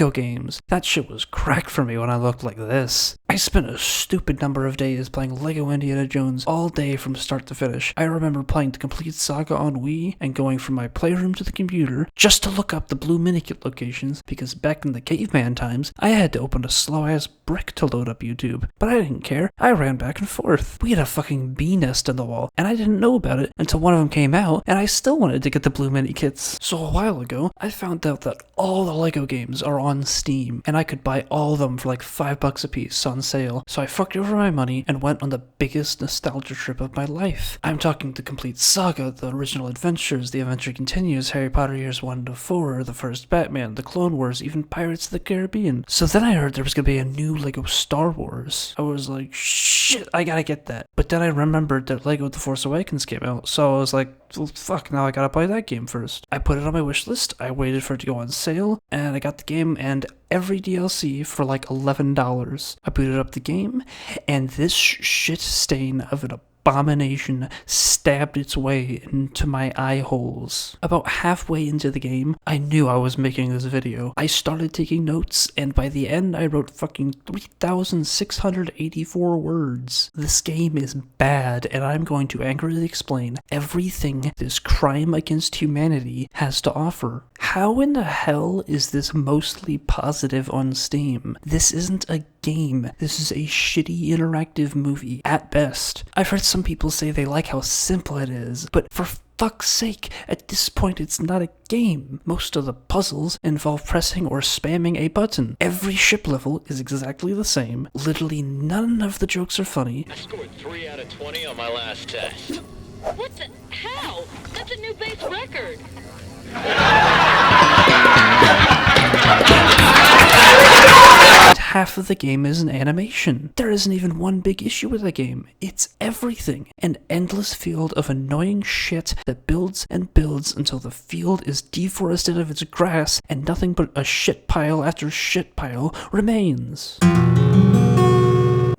Lego games. That shit was crack for me when I looked like this. I spent a stupid number of days playing Lego Indiana Jones all day from start to finish. I remember playing the complete saga on Wii and going from my playroom to the computer just to look up the blue minikit locations, because back in the caveman times, I had to open a slow-ass brick to load up YouTube. But I didn't care. I ran back and forth. We had a fucking bee nest in the wall, and I didn't know about it until one of them came out, and I still wanted to get the blue minikits. So a while ago, I found out that all the Lego games are on Steam, and I could buy all of them for like $5 a piece on sale. So I fucked over my money and went on the biggest nostalgia trip of my life. I'm talking the complete saga, the original adventures, the adventure continues, Harry Potter years 1 to 4, the first Batman, the Clone Wars, even Pirates of the Caribbean. So then I heard there was gonna be a new Lego Star Wars. I was like, shit, I gotta get that. But then I remembered that Lego The Force Awakens came out, so I was like, well, fuck, now I gotta play that game first. I put it on my wish list, I waited for it to go on sale, and I got the game and every DLC for like $11. I booted up the game, and this shit stain of an abomination stabbed its way into my eye holes. About halfway into the game, I knew I was making this video. I started taking notes, and by the end I wrote fucking 3,684 words. This game is bad, and I'm going to angrily explain everything this crime against humanity has to offer. How in the hell is this mostly positive on Steam? This isn't a game. This is a shitty interactive movie, at best. I've heard some people say they like how simple it is, but for fuck's sake, at this point it's not a game. Most of the puzzles involve pressing or spamming a button. Every ship level is exactly the same. Literally none of the jokes are funny. I scored 3 out of 20 on my last test. What the? How? That's a new base record. Half of the game is an animation. There isn't even one big issue with the game. It's everything. An endless field of annoying shit that builds and builds until the field is deforested of its grass and nothing but a shit pile after shit pile remains.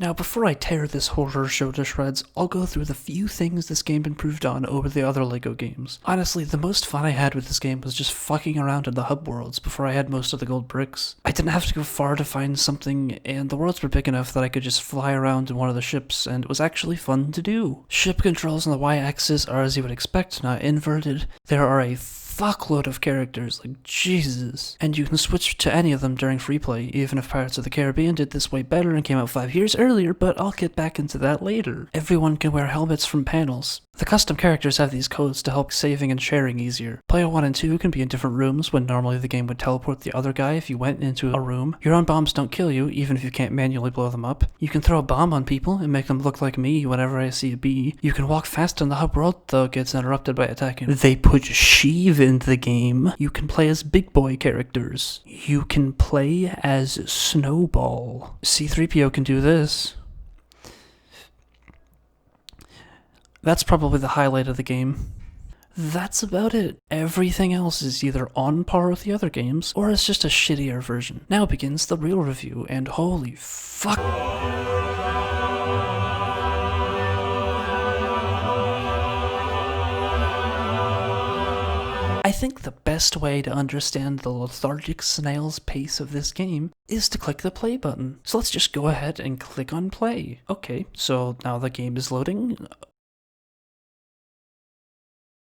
Now, before I tear this horror show to shreds, I'll go through the few things this game improved on over the other Lego games. Honestly, the most fun I had with this game was just fucking around in the hub worlds before I had most of the gold bricks. I didn't have to go far to find something, and the worlds were big enough that I could just fly around in one of the ships, and it was actually fun to do. Ship controls on the Y-axis are as you would expect, not inverted. There are a fuckload of characters, like Jesus. And you can switch to any of them during free play, even if Pirates of the Caribbean did this way better and came out 5 years earlier, but I'll get back into that later. Everyone can wear helmets from panels. The custom characters have these codes to help saving and sharing easier. Player 1 and 2 can be in different rooms when normally the game would teleport the other guy if you went into a room. Your own bombs don't kill you, even if you can't manually blow them up. You can throw a bomb on people and make them look like me whenever I see a bee. You can walk fast in the hub world, though it gets interrupted by attacking. They put Sheev into the game. You can play as big boy characters. You can play as Snowball. C-3PO can do this. That's probably the highlight of the game. That's about it. Everything else is either on par with the other games, or it's just a shittier version. Now begins the real review, and holy fuck. I think the best way to understand the lethargic snail's pace of this game is to click the play button. So let's just go ahead and click on play. Okay, so now the game is loading.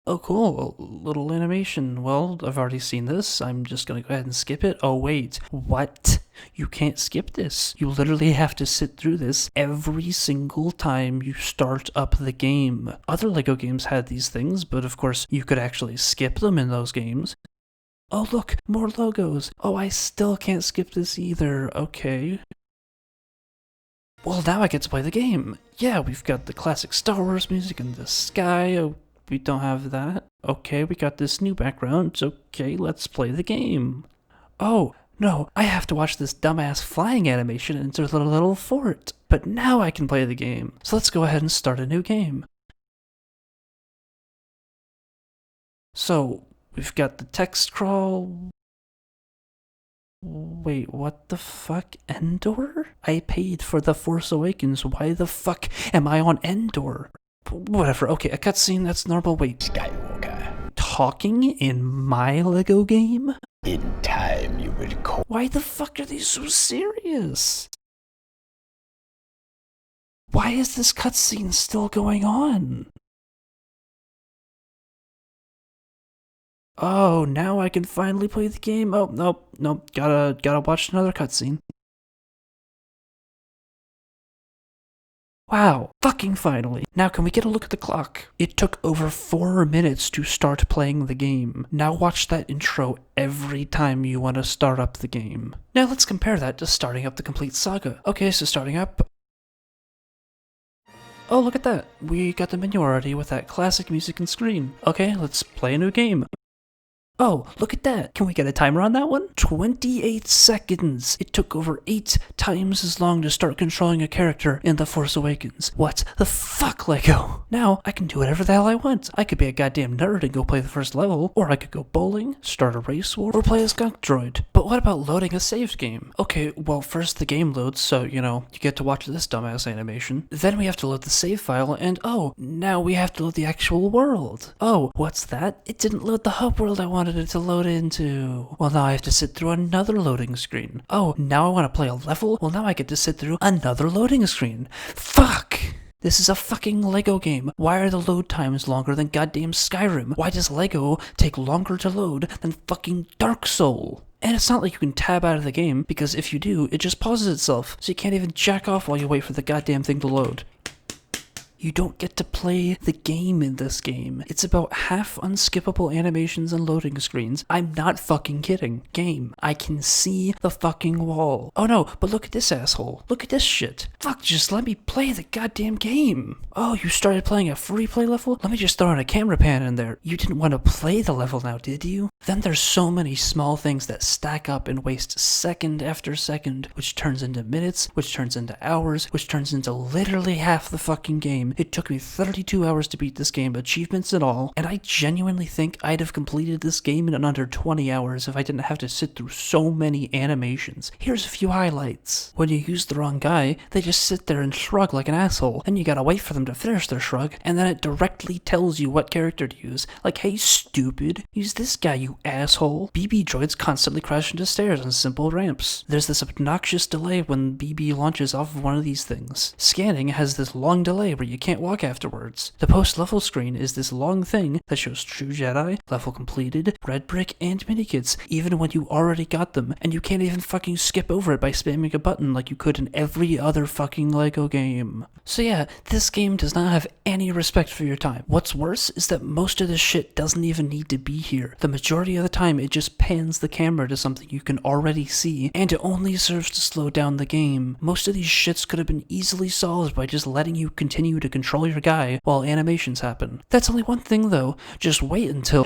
Oh cool, a little animation. Well, I've already seen this. I'm just gonna go ahead and skip it. Oh wait, what? You can't skip this. You literally have to sit through this every single time you start up the game. Other Lego games had these things, but of course you could actually skip them in those games. Oh look, more logos. Oh, I still can't skip this either. Okay. Well, now I get to play the game. Yeah, we've got the classic Star Wars music in the sky. Oh, we don't have that. Okay, we got this new background. Okay, let's play the game. Oh, no, I have to watch this dumbass flying animation into the little fort. But now I can play the game. So let's go ahead and start a new game. So, we've got the text crawl. Wait, what the fuck? Endor? I paid for The Force Awakens. Why the fuck am I on Endor? Whatever, okay, a cutscene, that's normal. Wait, Skywalker. Talking in my Lego game? In time you will call. Why the fuck are these so serious? Why is this cutscene still going on? Oh, now I can finally play the game. Oh, nope, gotta watch another cutscene. Wow, fucking finally. Now can we get a look at the clock? It took over 4 minutes to start playing the game. Now watch that intro every time you want to start up the game. Now let's compare that to starting up the complete saga. Okay, so starting up. Oh, look at that. We got the menu already with that classic music and screen. Okay, let's play a new game. Oh, look at that. Can we get a timer on that one? 28 seconds. It took over 8 times as long to start controlling a character in The Force Awakens. What the fuck, Lego? Now, I can do whatever the hell I want. I could be a goddamn nerd and go play the first level, or I could go bowling, start a race war, or play a skunk droid. But what about loading a saved game? Okay, well, first the game loads, so, you get to watch this dumbass animation. Then we have to load the save file, and oh, now we have to load the actual world. Oh, what's that? It didn't load the hub world I wanted it to load into. Well, now I have to sit through another loading screen. Oh, now I want to play a level? Well, now I get to sit through another loading screen. Fuck! This is a fucking Lego game. Why are the load times longer than goddamn Skyrim? Why does Lego take longer to load than fucking Dark Soul? And it's not like you can tab out of the game, because if you do, it just pauses itself, so you can't even jack off while you wait for the goddamn thing to load. You don't get to play the game in this game. It's about half unskippable animations and loading screens. I'm not fucking kidding. Game. I can see the fucking wall. Oh no, but look at this asshole. Look at this shit. Fuck, just let me play the goddamn game. Oh, you started playing a free play level? Let me just throw in a camera pan in there. You didn't want to play the level now, did you? Then there's so many small things that stack up and waste second after second, which turns into minutes, which turns into hours, which turns into literally half the fucking game. It took me 32 hours to beat this game, achievements and all, and I genuinely think I'd have completed this game in under 20 hours if I didn't have to sit through so many animations. Here's a few highlights. When you use the wrong guy, they just sit there and shrug like an asshole, and you gotta wait for them to finish their shrug, and then it directly tells you what character to use. Like, hey stupid, use this guy, you asshole. BB droids constantly crash into stairs on simple ramps. There's this obnoxious delay when BB launches off of one of these things. Scanning has this long delay where you can't walk afterwards. The post-level screen is this long thing that shows True Jedi, level completed, red brick, and minikits, even when you already got them, and you can't even fucking skip over it by spamming a button like you could in every other fucking Lego game. So yeah, this game does not have any respect for your time. What's worse is that most of this shit doesn't even need to be here. The majority of the time it just pans the camera to something you can already see, and it only serves to slow down the game. Most of these shits could have been easily solved by just letting you continue to control your guy while animations happen. That's only one thing though, just wait until...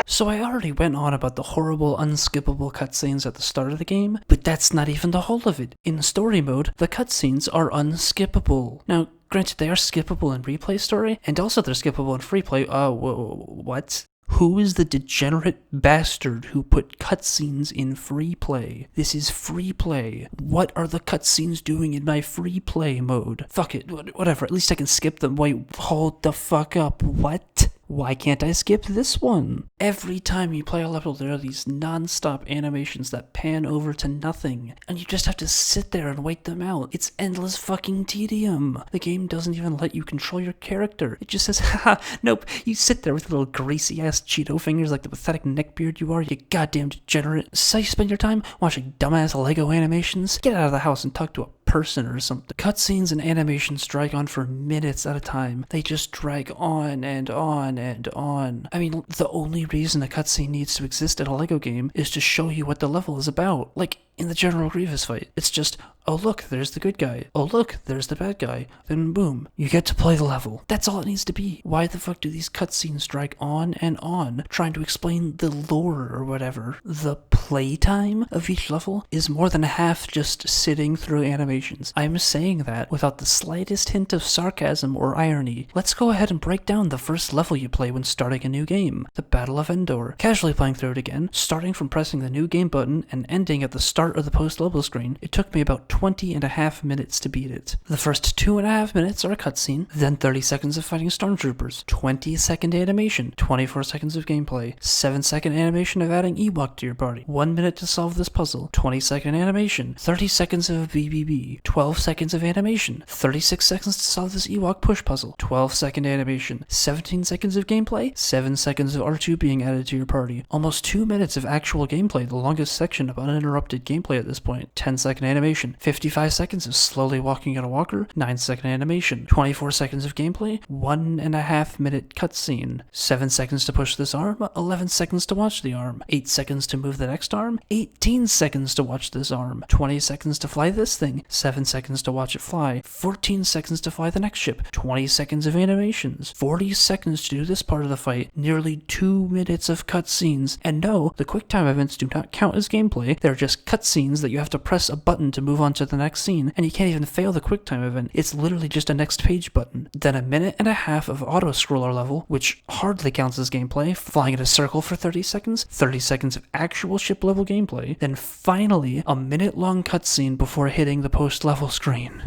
So I already went on about the horrible unskippable cutscenes at the start of the game, but that's not even the whole of it. In story mode, the cutscenes are unskippable. Now, granted, they are skippable in replay story, and also they're skippable in free play. What? Who is the degenerate bastard who put cutscenes in free play? This is free play. What are the cutscenes doing in my free play mode? Fuck it, whatever, at least I can skip them. Wait, hold the fuck up, what? Why can't I skip this one? Every time you play a level, there are these non-stop animations that pan over to nothing, and you just have to sit there and wait them out. It's endless fucking tedium. The game doesn't even let you control your character. It just says, haha, nope, you sit there with little greasy-ass Cheeto fingers like the pathetic neckbeard you are, you goddamn degenerate. So you spend your time watching dumbass Lego animations? Get out of the house and talk to a person or something. Cutscenes and animations drag on for minutes at a time. They just drag on and on and on. I mean, the only reason a cutscene needs to exist in a Lego game is to show you what the level is about. Like, in the General Grievous fight, it's just, oh look, there's the good guy. Oh look, there's the bad guy. Then boom, you get to play the level. That's all it needs to be. Why the fuck do these cutscenes drag on and on, trying to explain the lore or whatever? The playtime of each level is more than half just sitting through animations. I'm saying that without the slightest hint of sarcasm or irony. Let's go ahead and break down the first level you play when starting a new game, the Battle of Endor. Casually playing through it again, starting from pressing the new game button and ending at the start of the post-level screen, it took me about 20.5 minutes to beat it. The first 2.5 minutes are a cutscene, then 30 seconds of fighting stormtroopers, 20-second animation, 24 seconds of gameplay, 7-second animation of adding Ewok to your party, 1 minute to solve this puzzle, 20-second animation, 30 seconds of BBB, 12 seconds of animation, 36 seconds to solve this Ewok push puzzle, 12-second animation, 17 seconds of gameplay, 7 seconds of R2 being added to your party, almost 2 minutes of actual gameplay, the longest section of uninterrupted gameplay at this point, 10-second animation, 55 seconds of slowly walking on a walker, 9-second animation, 24 seconds of gameplay, 1.5 minute cutscene, 7 seconds to push this arm, 11 seconds to watch the arm, 8 seconds to move the next arm, 18 seconds to watch this arm, 20 seconds to fly this thing, 7 seconds to watch it fly, 14 seconds to fly the next ship, 20 seconds of animations, 40 seconds to do this part of the fight, nearly 2 minutes of cutscenes, and no, the QuickTime events do not count as gameplay, they're just cutscenes that you have to press a button to move on to the next scene, and you can't even fail the QuickTime event, it's literally just a next page button. Then a minute and a half of auto-scroller level, which hardly counts as gameplay, flying in a circle for 30 seconds, 30 seconds of actual ship level gameplay, then finally a minute-long cutscene before hitting the post-level screen.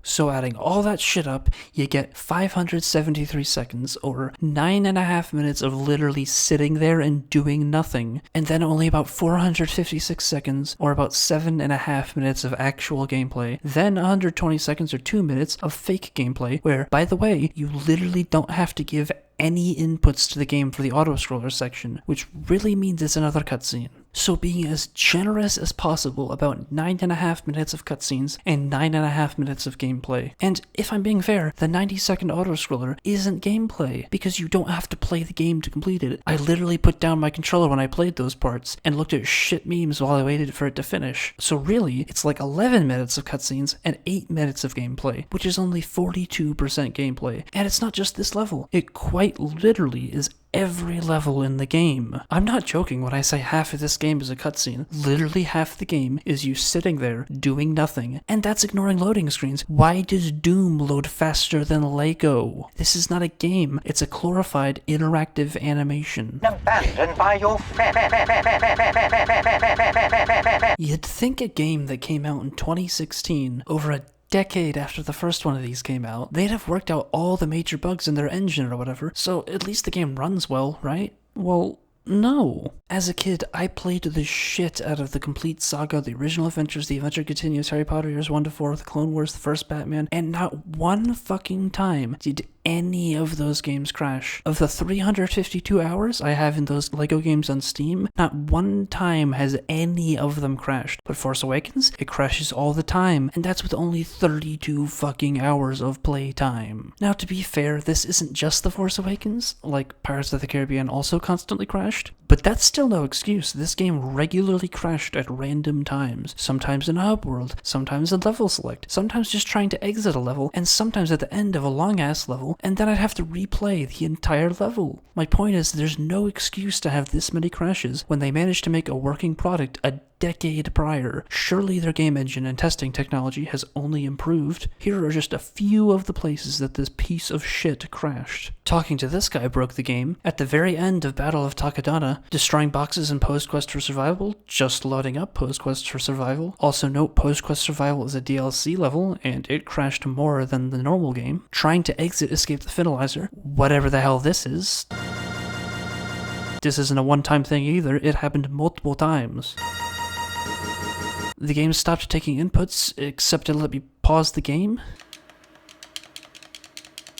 So adding all that shit up, you get 573 seconds, or 9.5 minutes of literally sitting there and doing nothing, and then only about 456 seconds, or about 7.5 minutes of actual gameplay, then 120 seconds or 2 minutes of fake gameplay, where, by the way, you literally don't have to give any inputs to the game for the auto-scroller section, which really means it's another cutscene. So being as generous as possible about 9.5 minutes of cutscenes and 9.5 minutes of gameplay. And if I'm being fair, the 90-second auto-scroller isn't gameplay, because you don't have to play the game to complete it. I literally put down my controller when I played those parts, and looked at shit memes while I waited for it to finish. So really, it's like 11 minutes of cutscenes and 8 minutes of gameplay, which is only 42% gameplay. And it's not just this level, it quite literally is every level in the game. I'm not joking when I say half of this game is a cutscene. Literally half the game is you sitting there doing nothing, and that's ignoring loading screens. Why does Doom load faster than Lego? This is not a game, it's a glorified interactive animation. Abandoned by your friend. You'd think a game that came out in 2016, over a decade after the first one of these came out, they'd have worked out all the major bugs in their engine or whatever, so at least the game runs well, right? Well, no. As a kid, I played the shit out of the complete saga, the original adventures, the Adventure Continues, Harry Potter years 1 to 4, the Clone Wars, the first Batman, and not one fucking time did any of those games crash. Of the 352 hours I have in those LEGO games on Steam, not one time has any of them crashed. But Force Awakens, it crashes all the time, and that's with only 32 fucking hours of playtime. Now, to be fair, this isn't just The Force Awakens, like Pirates of the Caribbean also constantly crashed, but that's still no excuse. This game regularly crashed at random times, sometimes in a hub world, sometimes in level select, sometimes just trying to exit a level, and sometimes at the end of a long-ass level, and then I'd have to replay the entire level. My point is, there's no excuse to have this many crashes when they managed to make a working product a decade prior. Surely their game engine and testing technology has only improved. Here are just a few of the places that this piece of shit crashed. Talking to this guy broke the game. At the very end of Battle of Takodana, destroying boxes in Post-Quest for Survival, just loading up Post-Quest for Survival. Also note, Post-Quest Survival is a DLC level, and it crashed more than the normal game. Trying to exit Escape the Finalizer, whatever the hell this is. This isn't a one-time thing either, it happened multiple times. The game stopped taking inputs, except to let me pause the game.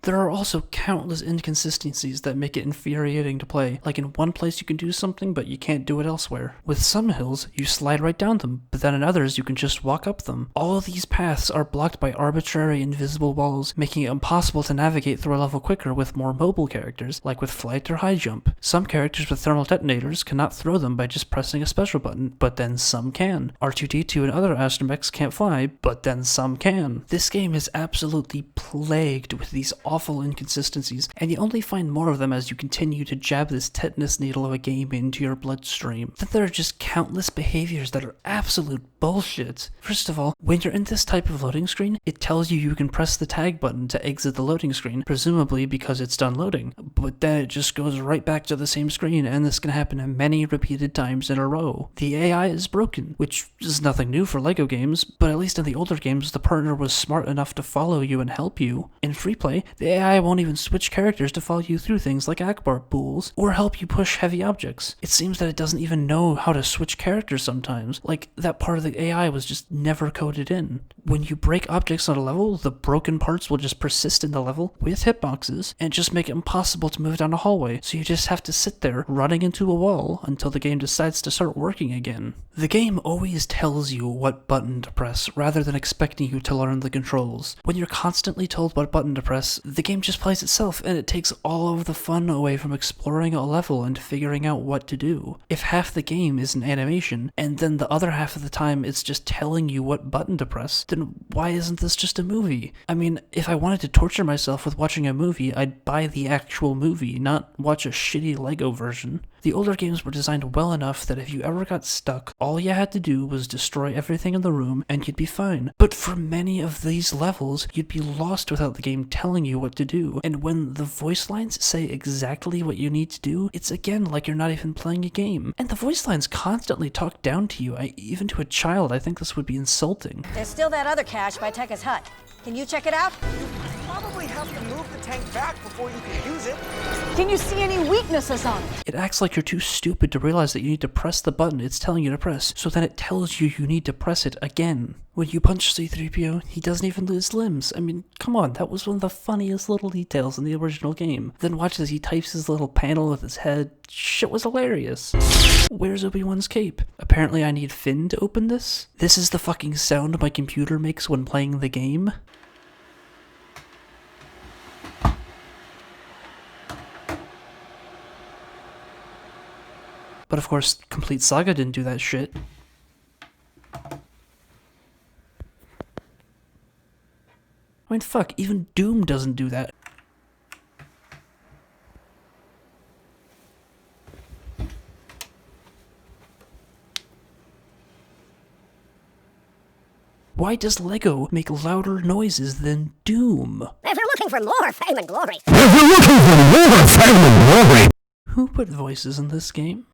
There are also countless inconsistencies that make it infuriating to play, like in one place you can do something but you can't do it elsewhere. With some hills, you slide right down them, but then in others you can just walk up them. All of these paths are blocked by arbitrary invisible walls, making it impossible to navigate through a level quicker with more mobile characters, like with flight or high jump. Some characters with thermal detonators cannot throw them by just pressing a special button, but then some can. R2-D2 and other astromechs can't fly, but then some can. This game is absolutely plagued with these awful inconsistencies, and you only find more of them as you continue to jab this tetanus needle of a game into your bloodstream. Then there are just countless behaviors that are absolute bullshit. First of all, when you're in this type of loading screen, it tells you can press the tag button to exit the loading screen, presumably because it's done loading, but then it just goes right back to the same screen, and this can happen many repeated times in a row. The AI is broken, which is nothing new for LEGO games, but at least in the older games, the partner was smart enough to follow you and help you. In free play, the AI won't even switch characters to follow you through things like Akbar pools, or help you push heavy objects. It seems that it doesn't even know how to switch characters sometimes, like that part of the AI was just never coded in. When you break objects on a level, the broken parts will just persist in the level with hitboxes, and just make it impossible to move down a hallway, so you just have to sit there running into a wall until the game decides to start working again. The game always tells you what button to press, rather than expecting you to learn the controls. When you're constantly told what button to press, the game just plays itself, and it takes all of the fun away from exploring a level and figuring out what to do. If half the game is an animation, and then the other half of the time it's just telling you what button to press, then why isn't this just a movie? I mean, if I wanted to torture myself with watching a movie, I'd buy the actual movie, not watch a shitty LEGO version. The older games were designed well enough that if you ever got stuck, all you had to do was destroy everything in the room and you'd be fine. But for many of these levels, you'd be lost without the game telling you what to do, and when the voice lines say exactly what you need to do, it's again like you're not even playing a game. And the voice lines constantly talk down to you. Even to a child, I think this would be insulting. There's still that other cache by Tekka's hut. Can you check it out? Probably have to move the tank back before you can use it. Can you see any weaknesses on it? It acts like you're too stupid to realize that you need to press the button it's telling you to press, so then it tells you need to press it again. When you punch C-3PO, he doesn't even lose limbs. I mean, come on, that was one of the funniest little details in the original game. Then watch as he types his little panel with his head. Shit was hilarious. Where's Obi-Wan's cape? Apparently I need Finn to open this? This is the fucking sound my computer makes when playing the game? But of course, Complete Saga didn't do that shit. I mean, fuck, even Doom doesn't do that. Why does LEGO make louder noises than Doom? If you're looking for more fame and glory. Who put voices in this game?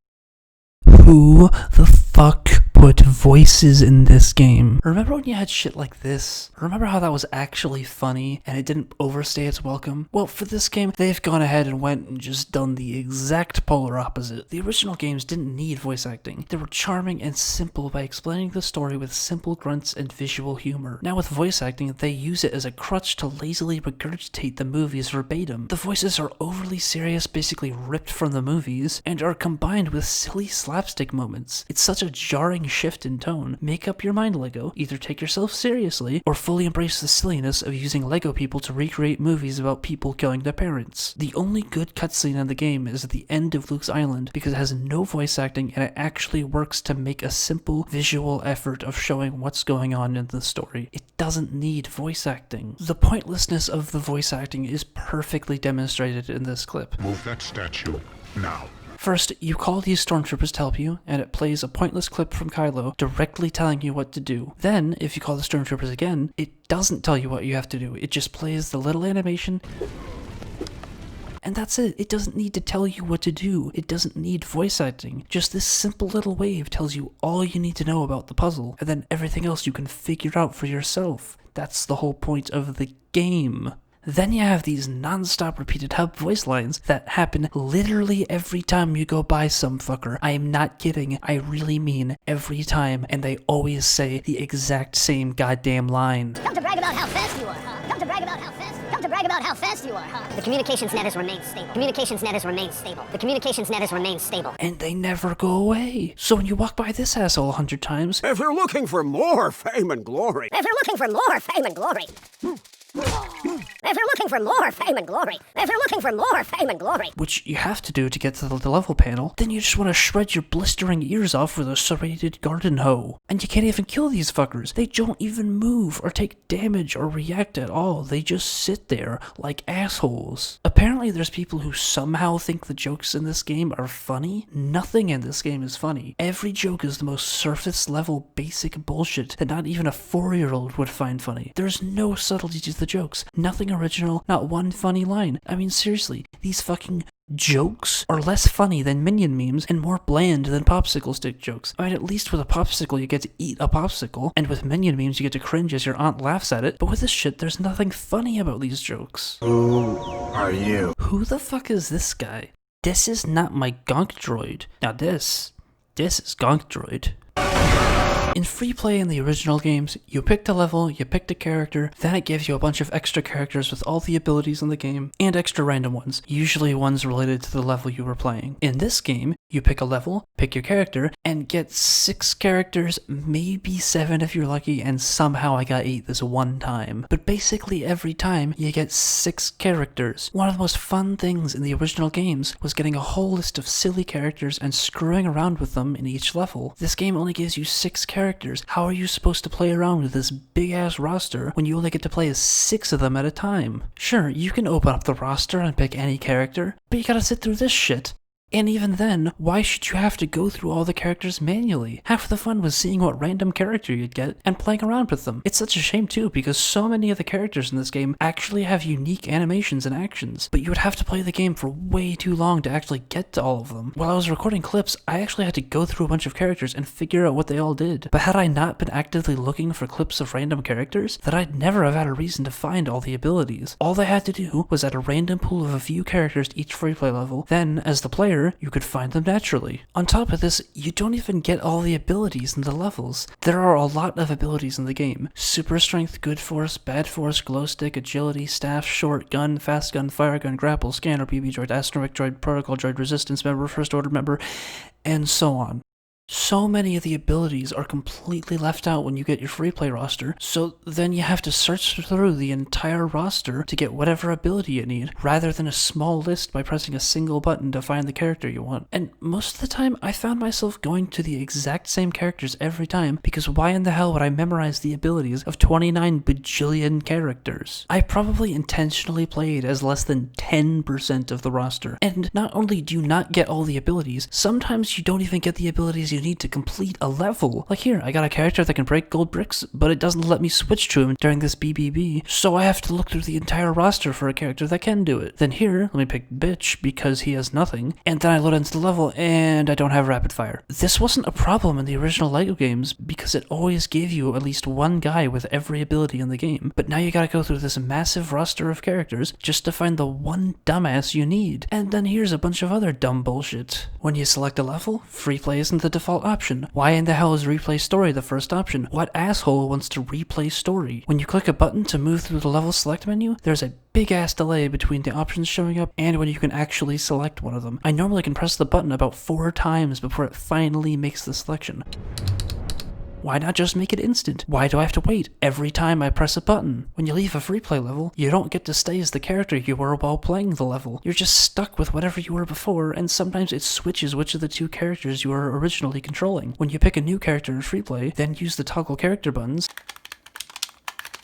Who the fuck put voices in this game? Remember when you had shit like this? Remember how that was actually funny and it didn't overstay its welcome? Well, for this game, they've gone ahead and went and just done the exact polar opposite. The original games didn't need voice acting. They were charming and simple by explaining the story with simple grunts and visual humor. Now with voice acting, they use it as a crutch to lazily regurgitate the movies verbatim. The voices are overly serious, basically ripped from the movies, and are combined with silly slapstick moments. It's such a jarring shift in tone. Make up your mind, LEGO. Either take yourself seriously, or fully embrace the silliness of using LEGO people to recreate movies about people killing their parents. The only good cutscene in the game is at the end of Luke's Island, because it has no voice acting and it actually works to make a simple visual effort of showing what's going on in the story. It doesn't need voice acting. The pointlessness of the voice acting is perfectly demonstrated in this clip. Move that statue, now. First, you call these stormtroopers to help you, and it plays a pointless clip from Kylo directly telling you what to do. Then, if you call the stormtroopers again, it doesn't tell you what you have to do. It just plays the little animation, and that's it. It doesn't need to tell you what to do. It doesn't need voice acting. Just this simple little wave tells you all you need to know about the puzzle, and then everything else you can figure out for yourself. That's the whole point of the game. Then you have these non-stop repeated hub voice lines that happen literally every time you go by some fucker. I am not kidding. I really mean every time, and they always say the exact same goddamn line. Come to brag about how fast you are, huh? Come to brag about how fast. Come to brag about how fast you are, huh? The communications net has remained stable. Communications net has remained stable. The communications net has remained stable. And they never go away. So when you walk by this asshole 100 times, If you're looking for more fame and glory. If you're looking for more fame and glory. If you're looking for more fame and glory, if you're looking for more fame and glory, which you have to do to get to the level panel, then you just want to shred your blistering ears off with a serrated garden hoe. And you can't even kill these fuckers. They don't even move or take damage or react at all. They just sit there like assholes. Apparently there's people who somehow think the jokes in this game are funny. Nothing in this game is funny. Every joke is the most surface level basic bullshit that not even a 4-year-old would find funny. There's no subtlety to the jokes. Nothing original, not one funny line. I mean seriously, these fucking jokes are less funny than Minion memes and more bland than popsicle stick jokes. I mean, at least with a popsicle you get to eat a popsicle, and with Minion memes you get to cringe as your aunt laughs at it, but with this shit there's nothing funny about these jokes. Who are you? Who the fuck is this guy? This is not my gonk droid. Now this is gonk droid. In free play in the original games, you picked a level, you picked a character, then it gives you a bunch of extra characters with all the abilities in the game, and extra random ones, usually ones related to the level you were playing. In this game, you pick a level, pick your character, and get 6 characters, maybe 7 if you're lucky, and somehow I got 8 this one time. But basically every time, you get 6 characters. One of the most fun things in the original games was getting a whole list of silly characters and screwing around with them in each level. This game only gives you 6 characters. How are you supposed to play around with this big ass roster when you only get to play as 6 of them at a time? Sure, you can open up the roster and pick any character, but you gotta sit through this shit. And even then, why should you have to go through all the characters manually? Half the fun was seeing what random character you'd get and playing around with them. It's such a shame too, because so many of the characters in this game actually have unique animations and actions, but you would have to play the game for way too long to actually get to all of them. While I was recording clips, I actually had to go through a bunch of characters and figure out what they all did. But had I not been actively looking for clips of random characters, then I'd never have had a reason to find all the abilities. All they had to do was add a random pool of a few characters to each free play level, then, as the player, you could find them naturally. On top of this, you don't even get all the abilities in the levels. There are a lot of abilities in the game. Super strength, good force, bad force, glow stick, agility, staff, short gun, fast gun, fire gun, grapple, scanner, BB droid, astromech droid, protocol droid, resistance member, first order member, and so on. So many of the abilities are completely left out when you get your free play roster, so then you have to search through the entire roster to get whatever ability you need, rather than a small list by pressing a single button to find the character you want. And most of the time, I found myself going to the exact same characters every time, because why in the hell would I memorize the abilities of 29 bajillion characters? I probably intentionally played as less than 10% of the roster, and not only do you not get all the abilities, sometimes you don't even get the abilities you need to complete a level. Like here, I got a character that can break gold bricks, but it doesn't let me switch to him during this BBB, so I have to look through the entire roster for a character that can do it. Then here, let me pick Bitch because he has nothing, and then I load into the level and I don't have rapid fire. This wasn't a problem in the original LEGO games because it always gave you at least one guy with every ability in the game, but now you gotta go through this massive roster of characters just to find the one dumbass you need. And then here's a bunch of other dumb bullshit. When you select a level, free play isn't the default option. Why in the hell is replay story the first option? What asshole wants to replay story? When you click a button to move through the level select menu, there's a big ass delay between the options showing up and when you can actually select one of them. I normally can press the button about 4 times before it finally makes the selection. Why not just make it instant? Why do I have to wait every time I press a button? When you leave a free play level, you don't get to stay as the character you were while playing the level. You're just stuck with whatever you were before, and sometimes it switches which of the 2 characters you were originally controlling. When you pick a new character in free play, then use the toggle character buttons,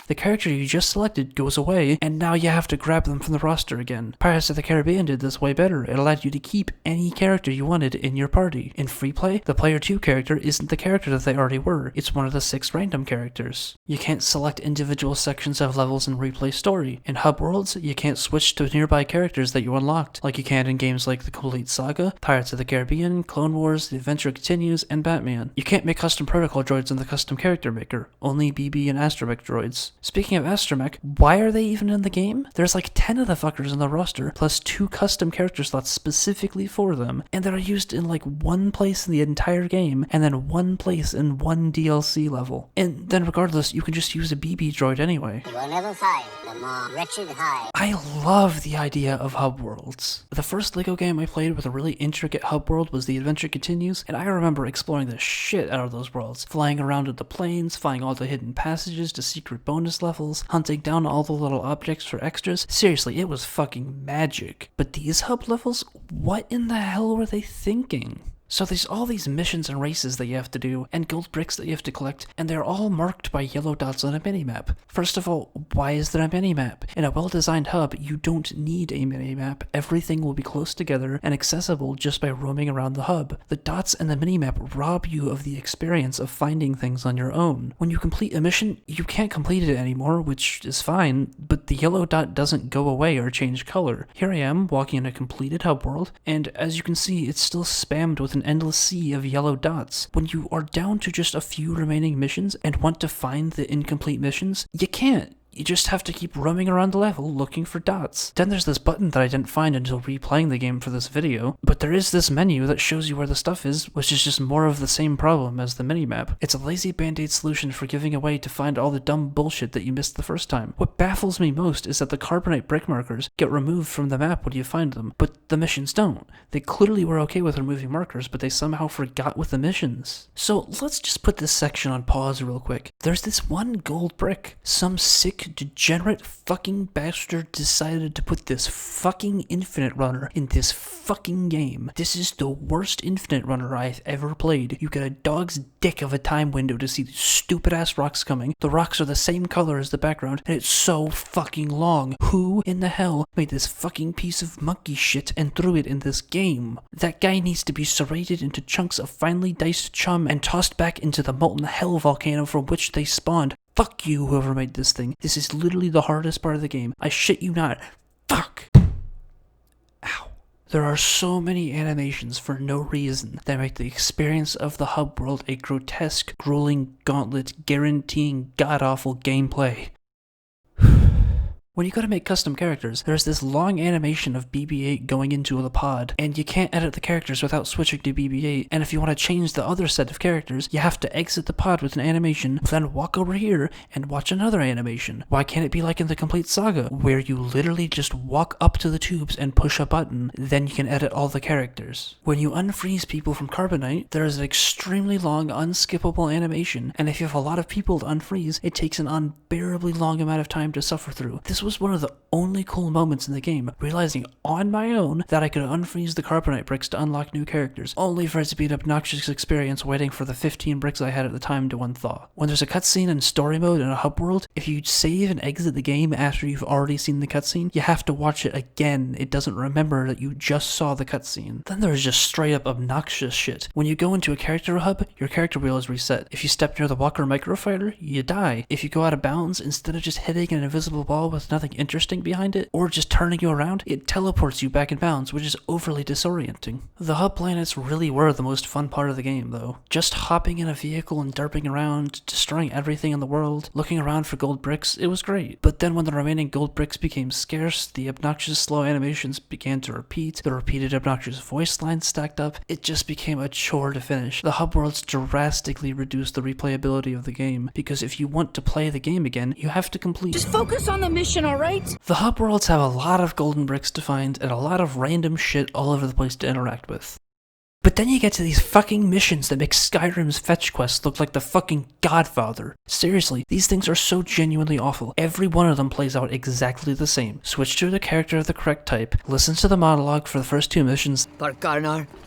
the character you just selected goes away, and now you have to grab them from the roster again. Pirates of the Caribbean did this way better. It allowed you to keep any character you wanted in your party. In free play, the player 2 character isn't the character that they already were. It's one of the 6 random characters. You can't select individual sections of levels in replay story. In hub worlds, you can't switch to nearby characters that you unlocked, like you can in games like The Complete Saga, Pirates of the Caribbean, Clone Wars, The Adventure Continues, and Batman. You can't make custom protocol droids in the custom character maker. Only BB and astromech droids. Speaking of astromech, why are they even in the game? There's like 10 of the fuckers in the roster, plus 2 custom character slots specifically for them, and they're used in like 1 place in the entire game, and then 1 place in 1 DLC level. And then regardless, you can just use a BB droid anyway. You will never find the more wretched hide. I love the idea of hub worlds. The first LEGO game I played with a really intricate hub world was The Adventure Continues, and I remember exploring the shit out of those worlds, flying around in the planes, finding all the hidden passages to secret bonus bonus levels, hunting down all the little objects for extras. Seriously, it was fucking magic. But these hub levels, what in the hell were they thinking? So there's all these missions and races that you have to do, and gold bricks that you have to collect, and they're all marked by yellow dots on a minimap. First of all, why is there a minimap? In a well-designed hub, you don't need a minimap. Everything will be close together and accessible just by roaming around the hub. The dots and the minimap rob you of the experience of finding things on your own. When you complete a mission, you can't complete it anymore, which is fine, but the yellow dot doesn't go away or change color. Here I am, walking in a completed hub world, and as you can see, it's still spammed with an endless sea of yellow dots. When you are down to just a few remaining missions and want to find the incomplete missions, you can't. You just have to keep roaming around the level looking for dots. Then there's this button that I didn't find until replaying the game for this video, but there is this menu that shows you where the stuff is, which is just more of the same problem as the minimap. It's a lazy band-aid solution for giving away to find all the dumb bullshit that you missed the first time. What baffles me most is that the carbonite brick markers get removed from the map when you find them, but the missions don't. They clearly were okay with removing markers, but they somehow forgot with the missions. So let's just put this section on pause real quick. There's this one gold brick. Some sick degenerate fucking bastard decided to put this fucking infinite runner in this fucking game. This is the worst infinite runner I've ever played. You get a dog's dick of a time window to see these stupid ass rocks coming. The rocks are the same color as the background, and it's so fucking long. Who in the hell made this fucking piece of monkey shit and threw it in this game? That guy needs to be serrated into chunks of finely diced chum and tossed back into the molten hell volcano from which they spawned. Fuck you, whoever made this thing. This is literally the hardest part of the game. I shit you not. Fuck. Ow. There are so many animations for no reason that make the experience of the hub world a grotesque, grueling gauntlet guaranteeing god-awful gameplay. When you gotta make custom characters, there's this long animation of BB-8 going into the pod, and you can't edit the characters without switching to BB-8, and if you want to change the other set of characters, you have to exit the pod with an animation, then walk over here and watch another animation. Why can't it be like in the Complete Saga, where you literally just walk up to the tubes and push a button, then you can edit all the characters? When you unfreeze people from carbonite, there is an extremely long unskippable animation, and if you have a lot of people to unfreeze, it takes an unbearably long amount of time to suffer through. This was one of the only cool moments in the game, realizing on my own that I could unfreeze the carbonite bricks to unlock new characters, only for it to be an obnoxious experience waiting for the 15 bricks I had at the time to unthaw. When there's a cutscene in story mode in a hub world, if you save and exit the game after you've already seen the cutscene, you have to watch it again. It doesn't remember that you just saw the cutscene. Then there's just straight up obnoxious shit. When you go into a character hub, your character wheel is reset. If you step near the Walker Microfighter, you die. If you go out of bounds, instead of just hitting an invisible ball with nothing interesting behind it, or just turning you around, it teleports you back in bounds, which is overly disorienting. The hub planets really were the most fun part of the game, though. Just hopping in a vehicle and derping around, destroying everything in the world, looking around for gold bricks, it was great. But then when the remaining gold bricks became scarce, the obnoxious slow animations began to repeat, the repeated obnoxious voice lines stacked up, it just became a chore to finish. The hub worlds drastically reduced the replayability of the game, because if you want to play the game again, you have to complete. Just focus on the mission, alright? The hub worlds have a lot of golden bricks to find and a lot of random shit all over the place to interact with. But then you get to these fucking missions that make Skyrim's fetch quests look like the fucking Godfather. Seriously, these things are so genuinely awful. Every one of them plays out exactly the same. Switch to the character of the correct type, listen to the monologue for the first 2 missions,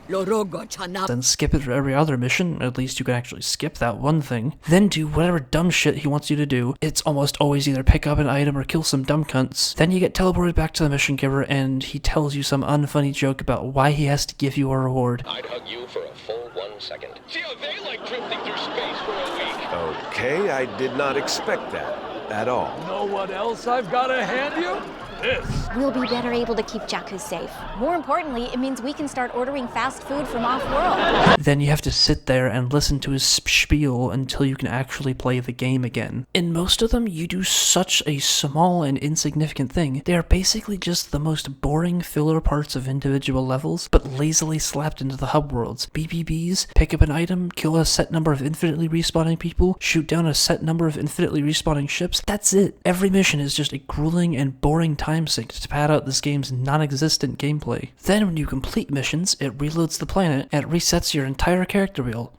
then skip it for every other mission, at least you can actually skip that one thing, then do whatever dumb shit he wants you to do. It's almost always either pick up an item or kill some dumb cunts. Then you get teleported back to the mission giver and he tells you some unfunny joke about why he has to give you a reward. I'd hug you for a full 1 second. See how they like drifting through space for a week. Okay, I did not expect that at all. Know what else I've got to hand you? This. We'll be better able to keep Jakku safe. More importantly, it means we can start ordering fast food from off-world. Then you have to sit there and listen to his spiel until you can actually play the game again. In most of them, you do such a small and insignificant thing. They are basically just the most boring filler parts of individual levels, but lazily slapped into the hub worlds. BBBs, pick up an item, kill a set number of infinitely respawning people, shoot down a set number of infinitely respawning ships. That's it. Every mission is just a grueling and boring time sink to pad out this game's non-existent gameplay. Then when you complete missions, it reloads the planet and it resets your entire character wheel.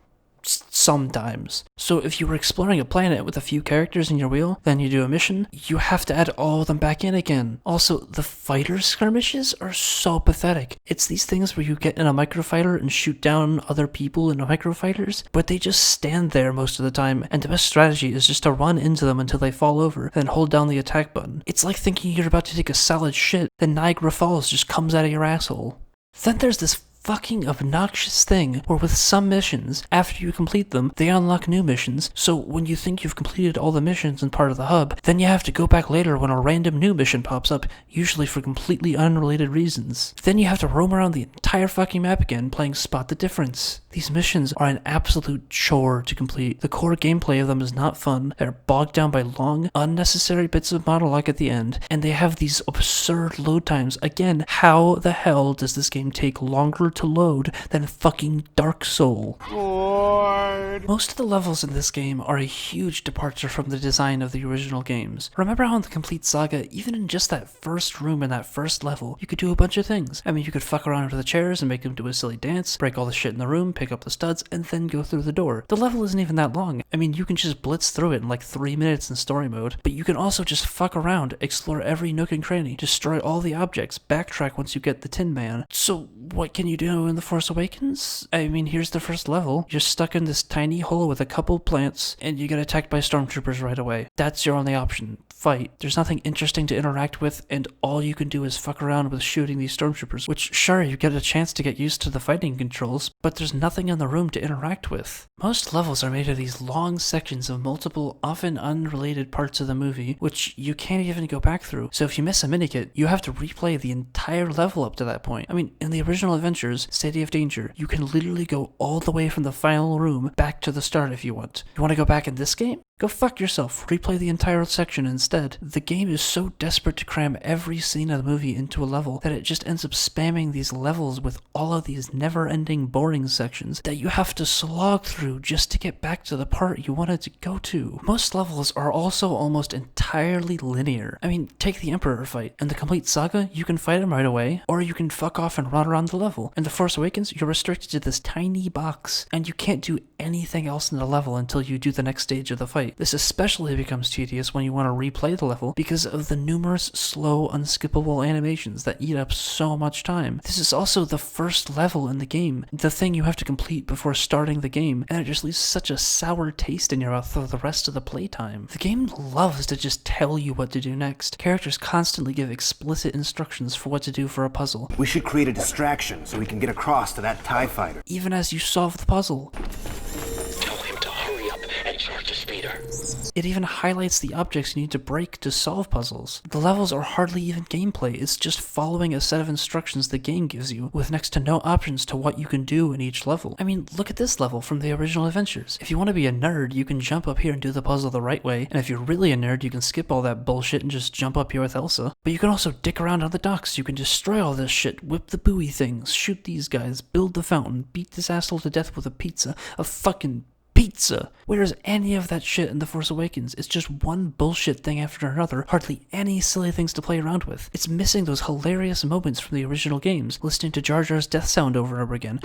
sometimes. So if you were exploring a planet with a few characters in your wheel, then you do a mission, you have to add all of them back in again. Also, the fighter skirmishes are so pathetic. It's these things where you get in a microfighter and shoot down other people in microfighters, but they just stand there most of the time, and the best strategy is just to run into them until they fall over, then hold down the attack button. It's like thinking you're about to take a solid shit, then Niagara Falls just comes out of your asshole. Then there's this fucking obnoxious thing where with some missions, after you complete them, they unlock new missions, so when you think you've completed all the missions and part of the hub, then you have to go back later when a random new mission pops up, usually for completely unrelated reasons. Then you have to roam around the entire fucking map again playing Spot the Difference. These missions are an absolute chore to complete. The core gameplay of them is not fun, they're bogged down by long, unnecessary bits of monologue at the end, and they have these absurd load times. Again, how the hell does this game take longer to load than fucking Dark Soul? Lord. Most of the levels in this game are a huge departure from the design of the original games. Remember how in the complete saga, even in just that first room in that first level, you could do a bunch of things. I mean, you could fuck around with the chairs and make them do a silly dance, break all the shit in the room, pick up the studs, and then go through the door. The level isn't even that long. I mean, you can just blitz through it in like 3 minutes in story mode, but you can also just fuck around, explore every nook and cranny, destroy all the objects, backtrack once you get the Tin Man. So what can you do in The Force Awakens? I mean, here's the first level. You're stuck in this tiny hole with a couple plants, and you get attacked by stormtroopers right away. That's your only option. Fight. There's nothing interesting to interact with, and all you can do is fuck around with shooting these stormtroopers, which sure, you get a chance to get used to the fighting controls, but there's nothing in the room to interact with. Most levels are made of these long sections of multiple, often unrelated parts of the movie, which you can't even go back through. So if you miss a minikit, you have to replay the entire level up to that point. I mean, in the original Adventures, City of Danger, you can literally go all the way from the final room back to the start if you want. You want to go back in this game? Go fuck yourself. Replay the entire section instead. The game is so desperate to cram every scene of the movie into a level that it just ends up spamming these levels with all of these never-ending boring sections that you have to slog through just to get back to the part you wanted to go to. Most levels are also almost entirely linear. I mean, take the Emperor fight. In the complete saga, you can fight him right away, or you can fuck off and run around the level. In The Force Awakens, you're restricted to this tiny box, and you can't do anything else in the level until you do the next stage of the fight. This especially becomes tedious when you want to replay the level because of the numerous slow, unskippable animations that eat up so much time. This is also the first level in the game, the thing you have to complete before starting the game, and it just leaves such a sour taste in your mouth for the rest of the playtime. The game loves to just tell you what to do next. Characters constantly give explicit instructions for what to do for a puzzle. We should create a distraction so we can get across to that TIE fighter. Even as you solve the puzzle. Tell him to hurry up and charge the speeder. It even highlights the objects you need to break to solve puzzles. The levels are hardly even gameplay, it's just following a set of instructions the game gives you, with next to no options to what you can do in each level. I mean, look at this level from the original Adventures. If you want to be a nerd, you can jump up here and do the puzzle the right way, and if you're really a nerd, you can skip all that bullshit and just jump up here with Elsa. But you can also dick around on the docks, you can destroy all this shit, whip the buoy things, shoot these guys, build the fountain, beat this asshole to death with a pizza, a fucking pizza. Whereas any of that shit in The Force Awakens, it's just one bullshit thing after another, hardly any silly things to play around with. It's missing those hilarious moments from the original games, listening to Jar Jar's death sound over and over again,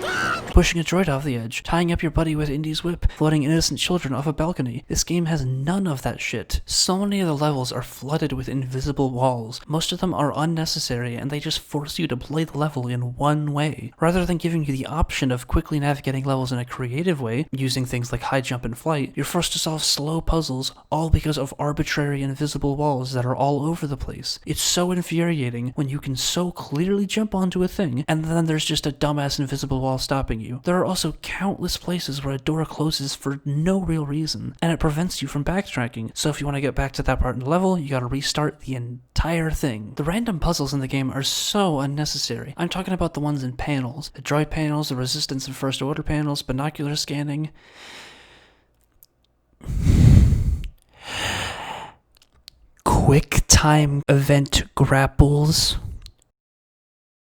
pushing a droid off the edge, tying up your buddy with Indy's whip, floating innocent children off a balcony. This game has none of that shit. So many of the levels are flooded with invisible walls. Most of them are unnecessary, and they just force you to play the level in one way. Rather than giving you the option of quickly navigating levels in a creative way, using things like high jump and flight, you're forced to solve slow puzzles, all because of arbitrary invisible walls that are all over the place. It's so infuriating when you can so clearly jump onto a thing, and then there's just a dumbass invisible wall stopping you. There are also countless places where a door closes for no real reason, and it prevents you from backtracking, so if you want to get back to that part in the level, you gotta restart the entire thing. The random puzzles in the game are so unnecessary. I'm talking about the ones in panels. The droid panels, the resistance and first order panels, binocular scanning. Quick time event grapples.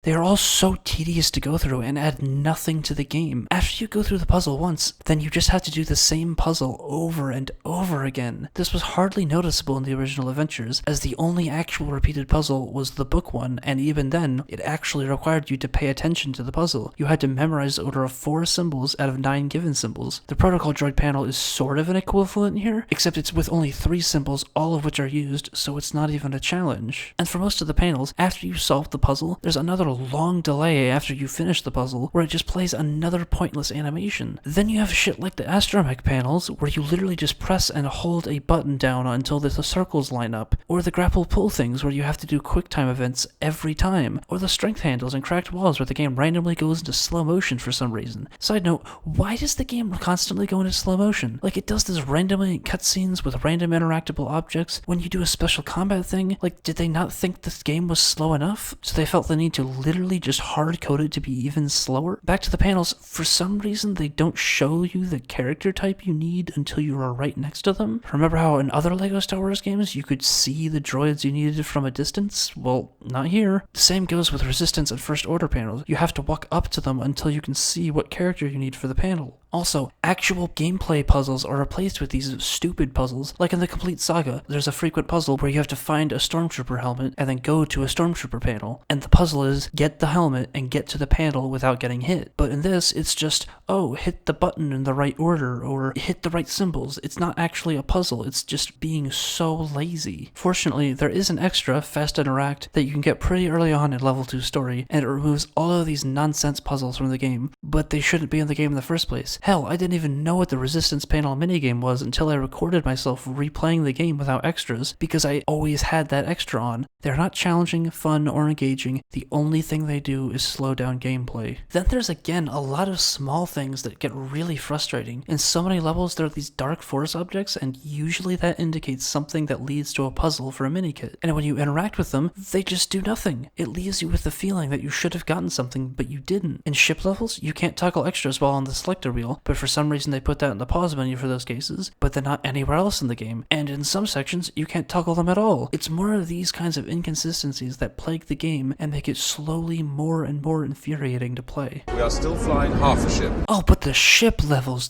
They are all so tedious to go through and add nothing to the game. After you go through the puzzle once, then you just have to do the same puzzle over and over again. This was hardly noticeable in the original adventures, as the only actual repeated puzzle was the book one, and even then, it actually required you to pay attention to the puzzle. You had to memorize the order of 4 symbols out of 9 given symbols. The protocol droid panel is sort of an equivalent here, except it's with only 3 symbols, all of which are used, so it's not even a challenge. And for most of the panels, after you solve the puzzle, there's another long delay after you finish the puzzle where it just plays another pointless animation. Then you have shit like the astromech panels where you literally just press and hold a button down until the circles line up, or the grapple pull things where you have to do quick time events every time, or the strength handles and cracked walls where the game randomly goes into slow motion for some reason. Side note, why does the game constantly go into slow motion? Like, it does this randomly in cutscenes with random interactable objects when you do a special combat thing. Like, did they not think this game was slow enough? So they felt the need to literally just hard-code it to be even slower? Back to the panels, for some reason they don't show you the character type you need until you are right next to them. Remember how in other LEGO Star Wars games you could see the droids you needed from a distance? Well, not here. The same goes with Resistance and First Order panels. You have to walk up to them until you can see what character you need for the panel. Also, actual gameplay puzzles are replaced with these stupid puzzles. Like in the Complete Saga, there's a frequent puzzle where you have to find a Stormtrooper helmet and then go to a Stormtrooper panel. And the puzzle is, get the helmet and get to the panel without getting hit. But in this, it's just, oh, hit the button in the right order, or hit the right symbols. It's not actually a puzzle, it's just being so lazy. Fortunately, there is an extra, Fast Interact, that you can get pretty early on in Level 2 story, and it removes all of these nonsense puzzles from the game, but they shouldn't be in the game in the first place. Hell, I didn't even know what the Resistance panel minigame was until I recorded myself replaying the game without extras, because I always had that extra on. They're not challenging, fun, or engaging. The only thing they do is slow down gameplay. Then there's again a lot of small things that get really frustrating. In so many levels there are these dark force objects, and usually that indicates something that leads to a puzzle for a minikit. And when you interact with them, they just do nothing. It leaves you with the feeling that you should have gotten something, but you didn't. In ship levels, you can't toggle extras while on the selector wheel, but for some reason they put that in the pause menu for those cases, but then not anywhere else in the game. And in some sections, you can't toggle them at all. It's more of these kinds of inconsistencies that plague the game and make it slowly more and more infuriating to play. We are still flying half a ship. Oh, but the ship levels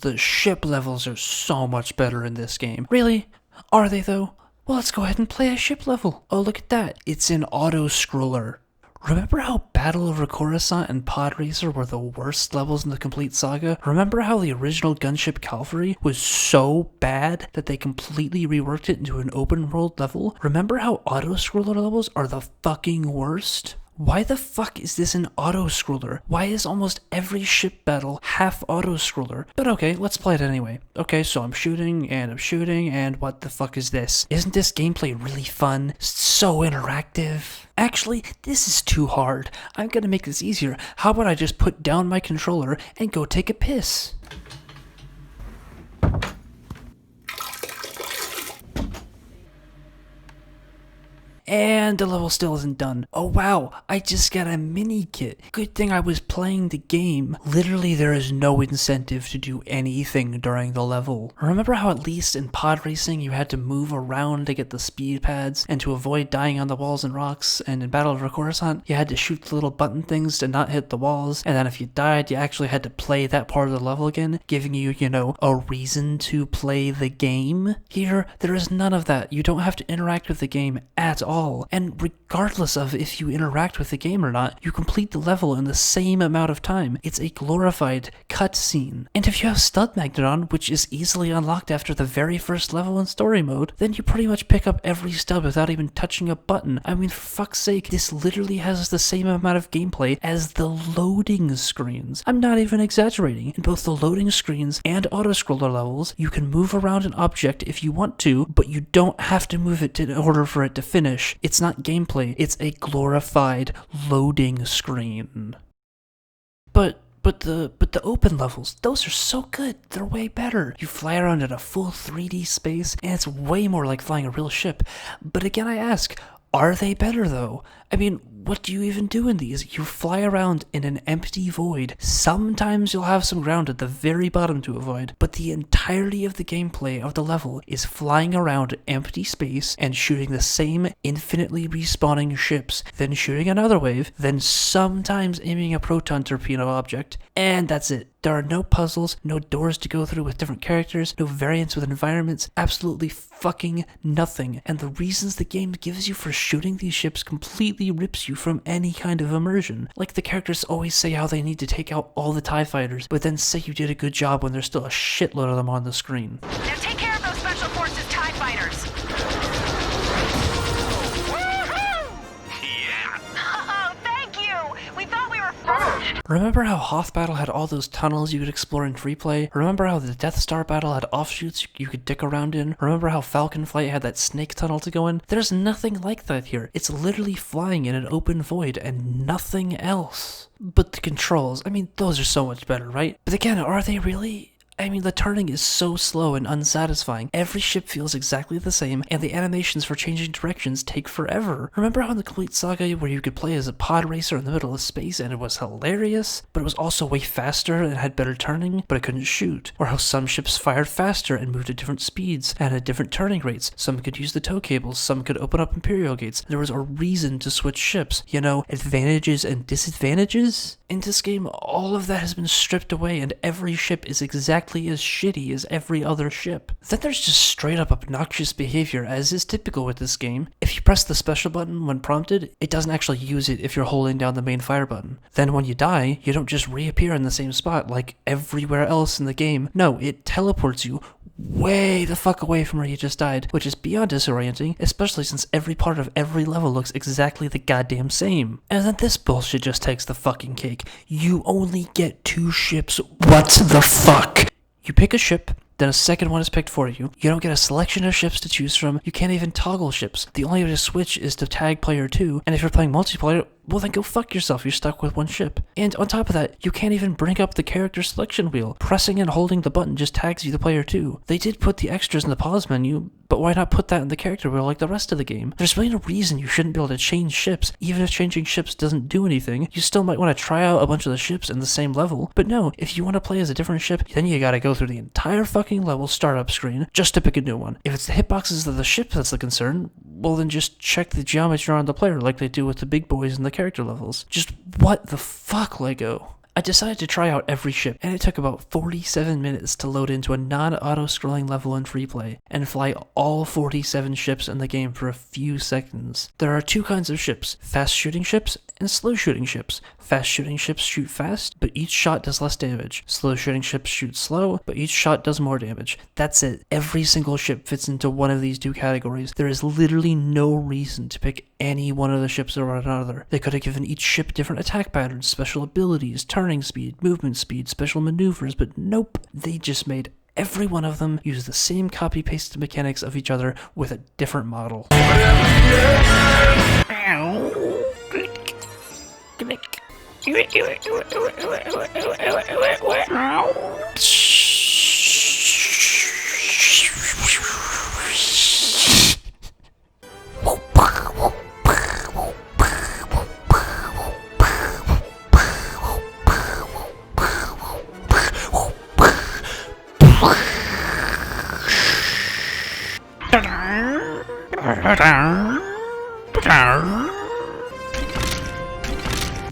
are so much better in this game. Really? Are they though? Well, let's go ahead and play a ship level. Oh, look at that. It's an auto-scroller. Remember how Battle over Coruscant and Pod Racer were the worst levels in the Complete Saga? Remember how the original gunship Cavalry was so bad that they completely reworked it into an open world level? Remember how auto-scroller levels are the fucking worst? Why the fuck is this an auto-scroller? Why is almost every ship battle half auto-scroller? But okay, let's play it anyway. Okay, so I'm shooting, and what the fuck is this? Isn't this gameplay really fun? So interactive? Actually, this is too hard. I'm gonna make this easier. How about I just put down my controller and go take a piss? And the level still isn't done. Oh wow, I just got a mini kit. Good thing I was playing the game. Literally there is no incentive to do anything during the level. Remember how at least in pod racing you had to move around to get the speed pads and to avoid dying on the walls and rocks, and in Battle over Coruscant you had to shoot the little button things to not hit the walls, and then if you died you actually had to play that part of the level again, giving you, a reason to play the game? Here, there is none of that. You don't have to interact with the game at all. And regardless of if you interact with the game or not, you complete the level in the same amount of time. It's a glorified cutscene. And if you have Stud Magnet on, which is easily unlocked after the very first level in story mode, then you pretty much pick up every stud without even touching a button. I mean, for fuck's sake, this literally has the same amount of gameplay as the loading screens. I'm not even exaggerating. In both the loading screens and auto-scroller levels, you can move around an object if you want to, but you don't have to move it in order for it to finish. It's not gameplay, it's a glorified loading screen. But the open levels, those are so good. They're way better. You fly around in a full 3D space, and it's way more like flying a real ship. But again, I ask, are they better though? I mean, what do you even do in these? You fly around in an empty void. Sometimes you'll have some ground at the very bottom to avoid, but the entirety of the gameplay of the level is flying around empty space and shooting the same infinitely respawning ships, then shooting another wave, then sometimes aiming a proton torpedo object, and that's it. There are no puzzles, no doors to go through with different characters, no variants with environments, absolutely fucking nothing. And the reasons the game gives you for shooting these ships completely rips you from any kind of immersion. Like the characters always say how they need to take out all the TIE fighters, but then say you did a good job when there's still a shitload of them on the screen. Now take care of those Special Forces TIE fighters. Oh, thank you! We thought we were first! Remember how Hoth Battle had all those tunnels you could explore in free play? Remember how the Death Star Battle had offshoots you could dick around in? Remember how Falcon Flight had that snake tunnel to go in? There's nothing like that here. It's literally flying in an open void and nothing else. But the controls, I mean, those are so much better, right? But again, are they really? I mean, the turning is so slow and unsatisfying. Every ship feels exactly the same, and the animations for changing directions take forever. Remember how in the Complete Saga where you could play as a pod racer in the middle of space and it was hilarious, but it was also way faster and had better turning, but it couldn't shoot? Or how some ships fired faster and moved at different speeds and had different turning rates. Some could use the tow cables, some could open up Imperial gates. There was a reason to switch ships. You know, advantages and disadvantages? In this game, all of that has been stripped away and every ship is exactly as shitty as every other ship. Then there's just straight up obnoxious behavior, as is typical with this game. If you press the special button when prompted, it doesn't actually use it if you're holding down the main fire button. Then when you die, you don't just reappear in the same spot like everywhere else in the game. No, it teleports you way the fuck away from where you just died, which is beyond disorienting, especially since every part of every level looks exactly the goddamn same. And then this bullshit just takes the fucking cake. You only get 2 ships. What the fuck? You pick a ship, then a second one is picked for you. You don't get a selection of ships to choose from. You can't even toggle ships. The only way to switch is to tag player 2, and if you're playing multiplayer, well then go fuck yourself, you're stuck with one ship. And on top of that, you can't even bring up the character selection wheel. Pressing and holding the button just tags you to player 2. They did put the extras in the pause menu, but why not put that in the character wheel like the rest of the game? There's really no reason you shouldn't be able to change ships. Even if changing ships doesn't do anything, you still might want to try out a bunch of the ships in the same level. But no, if you want to play as a different ship, then you gotta go through the entire fucking level startup screen just to pick a new one. If it's the hitboxes of the ship that's the concern, well then just check the geometry on the player like they do with the big boys in the character levels. Just what the fuck, LEGO? I decided to try out every ship, and it took about 47 minutes to load into a non-auto-scrolling level in free play, and fly all 47 ships in the game for a few seconds. There are 2 kinds of ships, fast shooting ships and slow shooting ships. Fast shooting ships shoot fast, but each shot does less damage. Slow shooting ships shoot slow, but each shot does more damage. That's it. Every single ship fits into one of these 2 categories. There is literally no reason to pick any one of the ships or another. They could have given each ship different attack patterns, special abilities, turning speed, movement speed, special maneuvers, but nope. They just made every one of them use the same copy-paste mechanics of each other with a different model.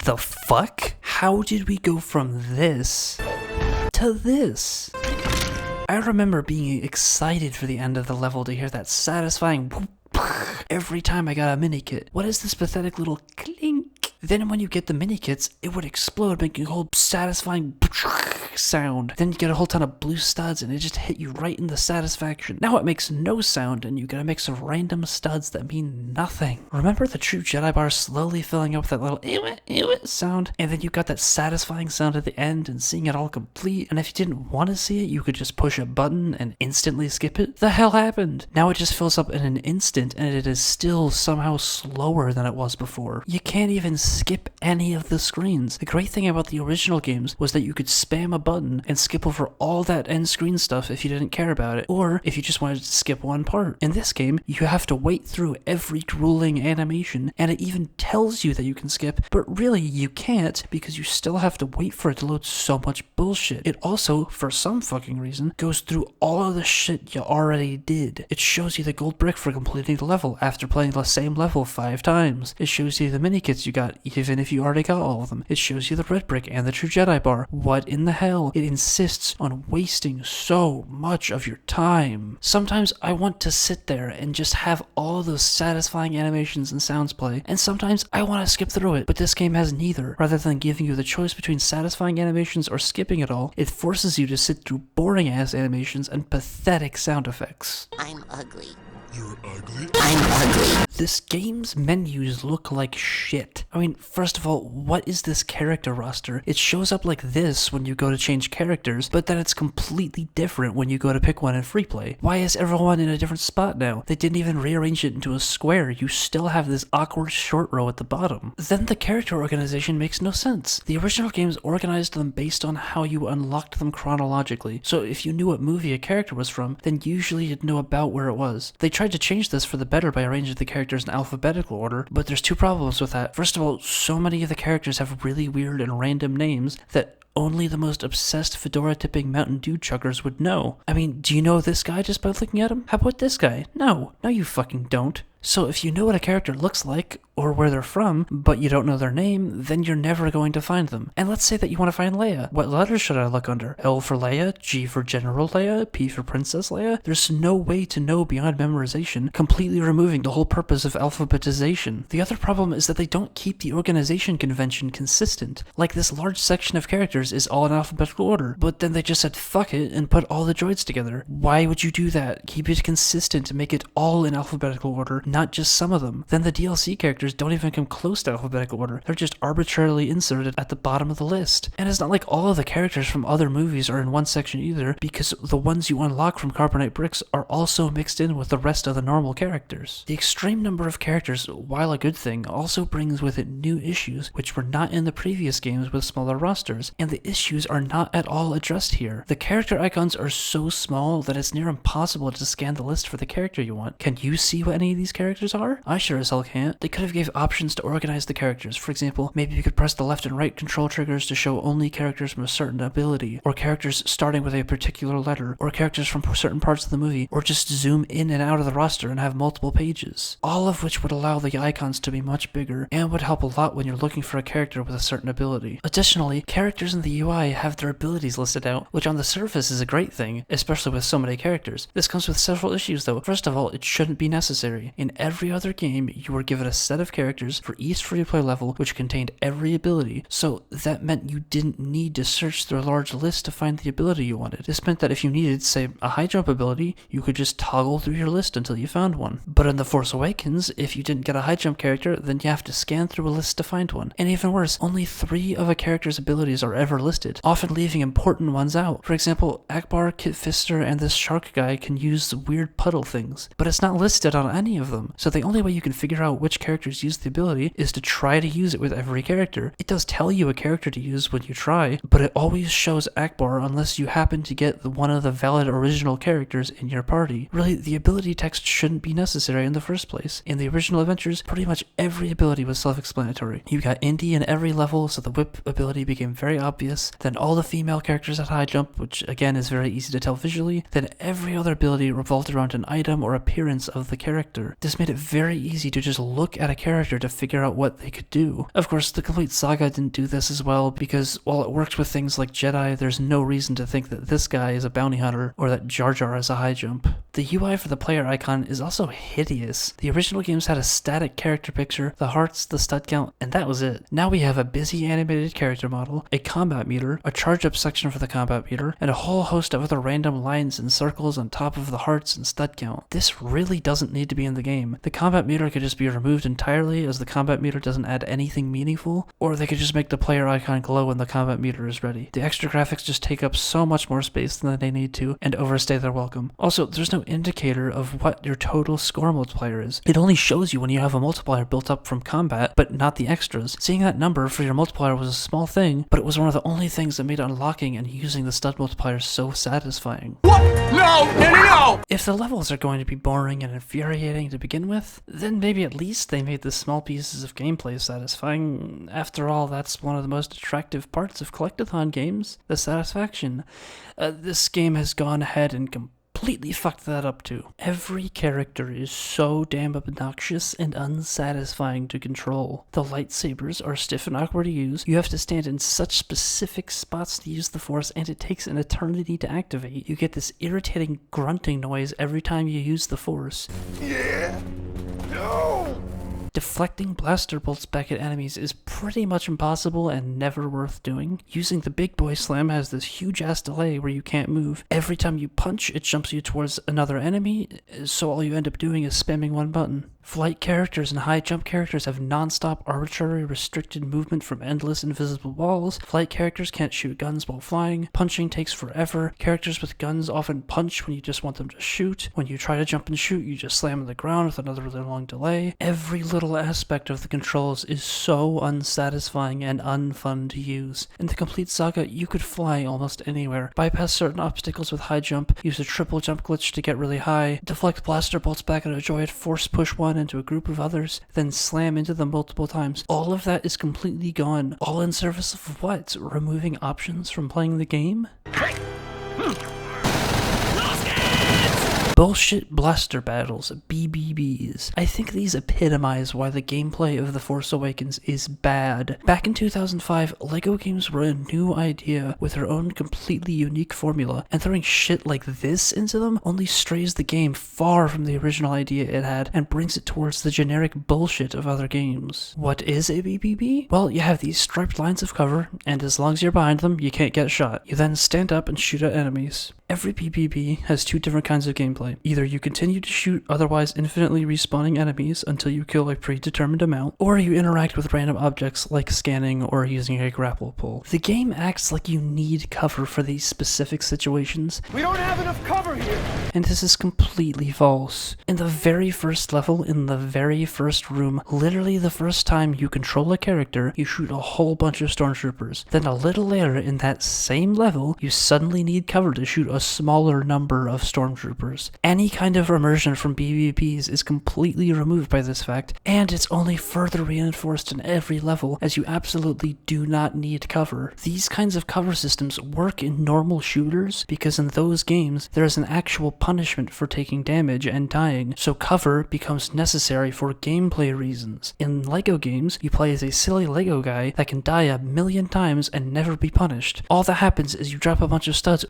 The fuck? How did we go from this to this? I remember being excited for the end of the level to hear that satisfying whoop every time I got a mini kit. What is this pathetic little clink? Then when you get the mini kits, it would explode, making a whole satisfying sound. Then you get a whole ton of blue studs and it just hit you right in the satisfaction. Now it makes no sound and you get a mix of random studs that mean nothing. Remember the true Jedi bar slowly filling up with that little ew sound? And then you got that satisfying sound at the end and seeing it all complete. And if you didn't want to see it, you could just push a button and instantly skip it. The hell happened? Now it just fills up in an instant and it is still somehow slower than it was before. You can't even skip any of the screens. The great thing about the original games was that you could spam a button and skip over all that end screen stuff if you didn't care about it, or if you just wanted to skip one part. In this game, you have to wait through every grueling animation, and it even tells you that you can skip, but really you can't because you still have to wait for it to load so much bullshit. It also, for some fucking reason, goes through all of the shit you already did. It shows you the gold brick for completing the level after playing the same level 5 times. It shows you the mini kits you got even if you already got all of them. It shows you the red brick and the true Jedi bar. What in the hell? It insists on wasting so much of your time. Sometimes I want to sit there and just have all those satisfying animations and sounds play, and sometimes I want to skip through it, but this game has neither. Rather than giving you the choice between satisfying animations or skipping it all, it forces you to sit through boring ass animations and pathetic sound effects. I'm ugly. You're ugly? I'm ugly. This game's menus look like shit. I mean, first of all, what is this character roster? It shows up like this when you go to change characters, but then it's completely different when you go to pick one in free play. Why is everyone in a different spot now? They didn't even rearrange it into a square. You still have this awkward short row at the bottom. Then the character organization makes no sense. The original games organized them based on how you unlocked them chronologically. So if you knew what movie a character was from, then usually you'd know about where it was. They tried to change this for the better by arranging the characters in alphabetical order, but there's 2 problems with that. First of all, so many of the characters have really weird and random names that only the most obsessed fedora-tipping Mountain Dew chuggers would know. I mean, do you know this guy just by looking at him? How about this guy? No you fucking don't. So if you know what a character looks like, or where they're from, but you don't know their name, then you're never going to find them. And let's say that you want to find Leia. What letters should I look under? L for Leia, G for General Leia, P for Princess Leia? There's no way to know beyond memorization, completely removing the whole purpose of alphabetization. The other problem is that they don't keep the organization convention consistent. Like, this large section of characters is all in alphabetical order, but then they just said fuck it and put all the droids together. Why would you do that? Keep it consistent, make it all in alphabetical order, not just some of them. Then the DLC characters don't even come close to alphabetical order. They're just arbitrarily inserted at the bottom of the list. And it's not like all of the characters from other movies are in one section either, because the ones you unlock from Carbonite Bricks are also mixed in with the rest of the normal characters. The extreme number of characters, while a good thing, also brings with it new issues which were not in the previous games with smaller rosters, and the issues are not at all addressed here. The character icons are so small that it's near impossible to scan the list for the character you want. Can you see what any of these characters are? I sure as hell can't. They could have gave options to organize the characters. For example, maybe you could press the left and right control triggers to show only characters from a certain ability, or characters starting with a particular letter, or characters from certain parts of the movie, or just zoom in and out of the roster and have multiple pages. All of which would allow the icons to be much bigger, and would help a lot when you're looking for a character with a certain ability. Additionally, characters in the UI have their abilities listed out, which on the surface is a great thing, especially with so many characters. This comes with several issues though. First of all, it shouldn't be necessary. In every other game, you were given a set of characters for each free-to-play level which contained every ability, so that meant you didn't need to search through a large list to find the ability you wanted. This meant that if you needed, say, a high jump ability, you could just toggle through your list until you found one. But in The Force Awakens, if you didn't get a high jump character, then you have to scan through a list to find one. And even worse, only 3 of a character's abilities are ever listed, often leaving important ones out. For example, Akbar, Kit Fister, and this shark guy can use weird puddle things, but it's not listed on any of them, so the only way you can figure out which characters use the ability is to try to use it with every character. It does tell you a character to use when you try, but it always shows Akbar unless you happen to get one of the valid original characters in your party. Really, the ability text shouldn't be necessary in the first place. In the original adventures, pretty much every ability was self-explanatory. You got Indy in every level, so the whip ability became very obvious. Then all the female characters had high jump, which again is very easy to tell visually. Then every other ability revolved around an item or appearance of the character. This made it very easy to just look at a character to figure out what they could do. Of course, the complete saga didn't do this as well, because while it worked with things like Jedi, there's no reason to think that this guy is a bounty hunter or that Jar Jar is a high jump. The UI for the player icon is also hideous. The original games had a static character picture, the hearts, the stud count, and that was it. Now we have a busy animated character model, a combat meter, a charge up section for the combat meter, and a whole host of other random lines and circles on top of the hearts and stud count. This really doesn't need to be in the game. The combat meter could just be removed entirely, as the combat meter doesn't add anything meaningful, or they could just make the player icon glow when the combat meter is ready. The extra graphics just take up so much more space than they need to, and overstay their welcome. Also, there's no indicator of what your total score multiplier is. It only shows you when you have a multiplier built up from combat, but not the extras. Seeing that number for your multiplier was a small thing, but it was one of the only things that made unlocking and using the stud multiplier so satisfying. What? No! If the levels are going to be boring and infuriating to begin with, then maybe at least they made the small pieces of gameplay satisfying. After all, that's one of the most attractive parts of collectathon games, the satisfaction. This game has gone ahead and completely fucked that up too. Every character is so damn obnoxious and unsatisfying to control. The lightsabers are stiff and awkward to use. You have to stand in such specific spots to use the Force, and it takes an eternity to activate. You get this irritating grunting noise every time you use the Force. Yeah. No. Deflecting blaster bolts back at enemies is pretty much impossible and never worth doing. Using the big boy slam has this huge ass delay where you can't move. Every time you punch, it jumps you towards another enemy, so all you end up doing is spamming one button. Flight characters and high jump characters have non-stop arbitrary restricted movement from endless invisible walls. Flight characters can't shoot guns while flying. Punching takes forever. Characters with guns often punch when you just want them to shoot. When you try to jump and shoot, you just slam on the ground with another really long delay. Every little aspect of the controls is so unsatisfying and unfun to use. In the complete saga, you could fly almost anywhere, bypass certain obstacles with high jump, use a triple jump glitch to get really high, deflect blaster bolts back at a droid, force push one into a group of others, then slam into them multiple times. All of that is completely gone. All in service of what? Removing options from playing the game? Bullshit blaster battles, BBBs. I think these epitomize why the gameplay of The Force Awakens is bad. Back in 2005, LEGO games were a new idea with their own completely unique formula, and throwing shit like this into them only strays the game far from the original idea it had and brings it towards the generic bullshit of other games. What is a BBB? Well, you have these striped lines of cover, and as long as you're behind them, you can't get shot. You then stand up and shoot at enemies. Every BBB has two different kinds of gameplay. Either you continue to shoot otherwise infinitely respawning enemies until you kill a predetermined amount, or you interact with random objects like scanning or using a grapple pull. The game acts like you need cover for these specific situations. We don't have enough cover here. And this is completely false. In the very first level, in the very first room, literally the first time you control a character, you shoot a whole bunch of stormtroopers. Then a little later in that same level, you suddenly need cover to shoot a smaller number of stormtroopers. Any kind of immersion from BBBs is completely removed by this fact, and it's only further reinforced in every level as you absolutely do not need cover. These kinds of cover systems work in normal shooters because in those games there is an actual punishment for taking damage and dying, so cover becomes necessary for gameplay reasons. In LEGO games, you play as a silly LEGO guy that can die 1,000,000 times and never be punished. All that happens is you drop a bunch of studs.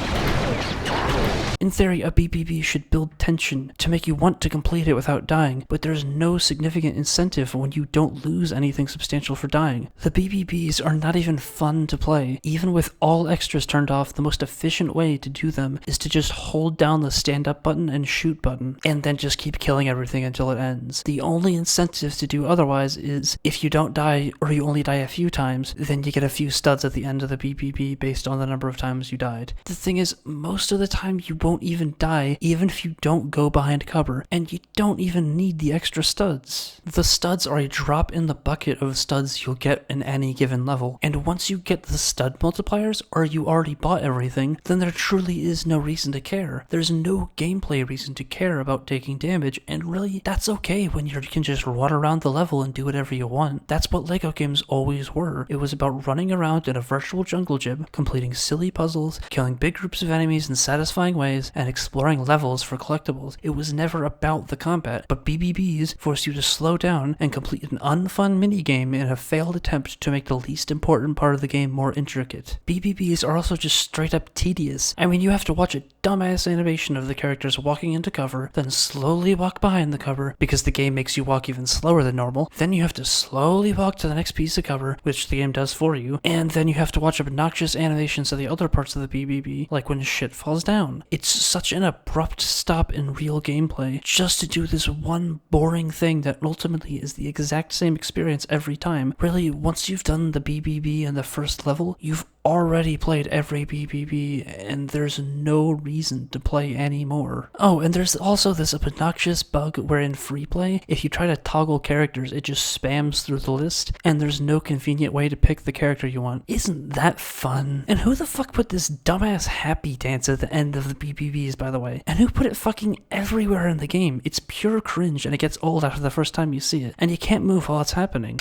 In theory, a BBB should build tension to make you want to complete it without dying, but there's no significant incentive when you don't lose anything substantial for dying. The BBBs are not even fun to play. Even with all extras turned off, the most efficient way to do them is to just hold down the stand up button and shoot button, and then just keep killing everything until it ends. The only incentive to do otherwise is, if you don't die, or you only die a few times, then you get a few studs at the end of the BBB based on the number of times you died. The thing is, most of the time you won't even die, even if you don't go behind cover, and you don't even need the extra studs. The studs are a drop in the bucket of studs you'll get in any given level, and once you get the stud multipliers, or you already bought everything, then there truly is no reason to care. There's no gameplay reason to care about taking damage, and really, that's okay when you can just run around the level and do whatever you want. That's what LEGO games always were. It was about running around in a virtual jungle gym, completing silly puzzles, killing big groups of enemies in satisfying ways, and exploring levels for collectibles. It was never about the combat, but BBBs force you to slow down and complete an unfun minigame in a failed attempt to make the least important part of the game more intricate. BBBs are also just straight up tedious. I mean, you have to watch a dumbass animation of the characters walking into cover, then slowly walk behind the cover, because the game makes you walk even slower than normal. Then you have to slowly walk to the next piece of cover, which the game does for you, and then you have to watch obnoxious animations of the other parts of the BBB, like when shit falls down. It's such an abrupt stop in real gameplay just to do this one boring thing that ultimately is the exact same experience every time. Really, once you've done the BBB in the first level, you've already played every BBB, and there's no reason to play anymore. Oh, and there's also this obnoxious bug where in free play, if you try to toggle characters, it just spams through the list, and there's no convenient way to pick the character you want. Isn't that fun? And who the fuck put this dumbass happy dance at the end of the BBBs, by the way? And who put it fucking everywhere in the game? It's pure cringe, and it gets old after the first time you see it, and you can't move while it's happening.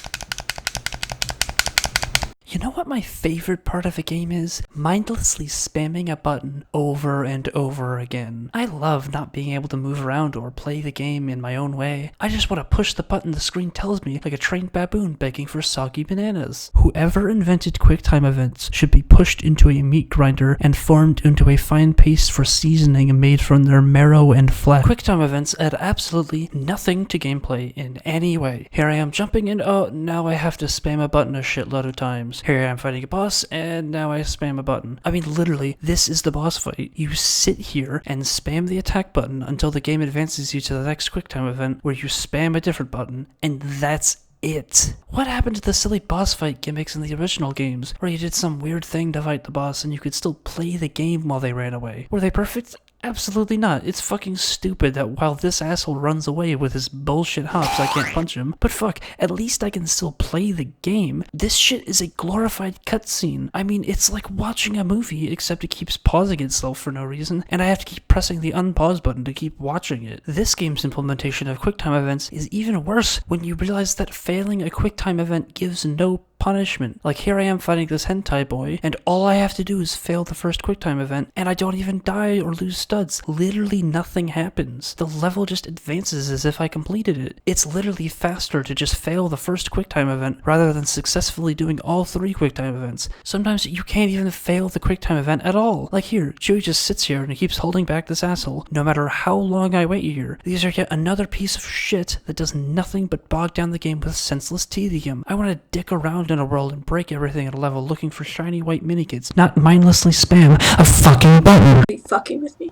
You know what my favorite part of a game is? Mindlessly spamming a button over and over again. I love not being able to move around or play the game in my own way. I just want to push the button the screen tells me like a trained baboon begging for soggy bananas. Whoever invented QuickTime events should be pushed into a meat grinder and formed into a fine paste for seasoning made from their marrow and flesh. QuickTime events add absolutely nothing to gameplay in any way. Here I am jumping in, oh, now I have to spam a button a shitload of times. Here I am fighting a boss, and now I spam a button. I mean, literally, this is the boss fight. You sit here and spam the attack button until the game advances you to the next QuickTime event where you spam a different button, and that's it. What happened to the silly boss fight gimmicks in the original games, where you did some weird thing to fight the boss and you could still play the game while they ran away? Were they perfect? Absolutely not. It's fucking stupid that while this asshole runs away with his bullshit hops, I can't punch him. But fuck, at least I can still play the game. This shit is a glorified cutscene. I mean, it's like watching a movie, except it keeps pausing itself for no reason, and I have to keep pressing the unpause button to keep watching it. This game's implementation of QuickTime events is even worse when you realize that failing a QuickTime event gives no punishment. Like, here I am fighting this hentai boy, and all I have to do is fail the first QuickTime event, and I don't even die or lose studs. Literally nothing happens. The level just advances as if I completed it. It's literally faster to just fail the first QuickTime event rather than successfully doing all 3 QuickTime events. Sometimes you can't even fail the QuickTime event at all. Like here, Chewie just sits here and he keeps holding back this asshole, no matter how long I wait here. These are yet another piece of shit that does nothing but bog down the game with senseless tedium. I want to dick around in a world and break everything at a level looking for shiny white minikits, not mindlessly spam a fucking button. Are you fucking with me?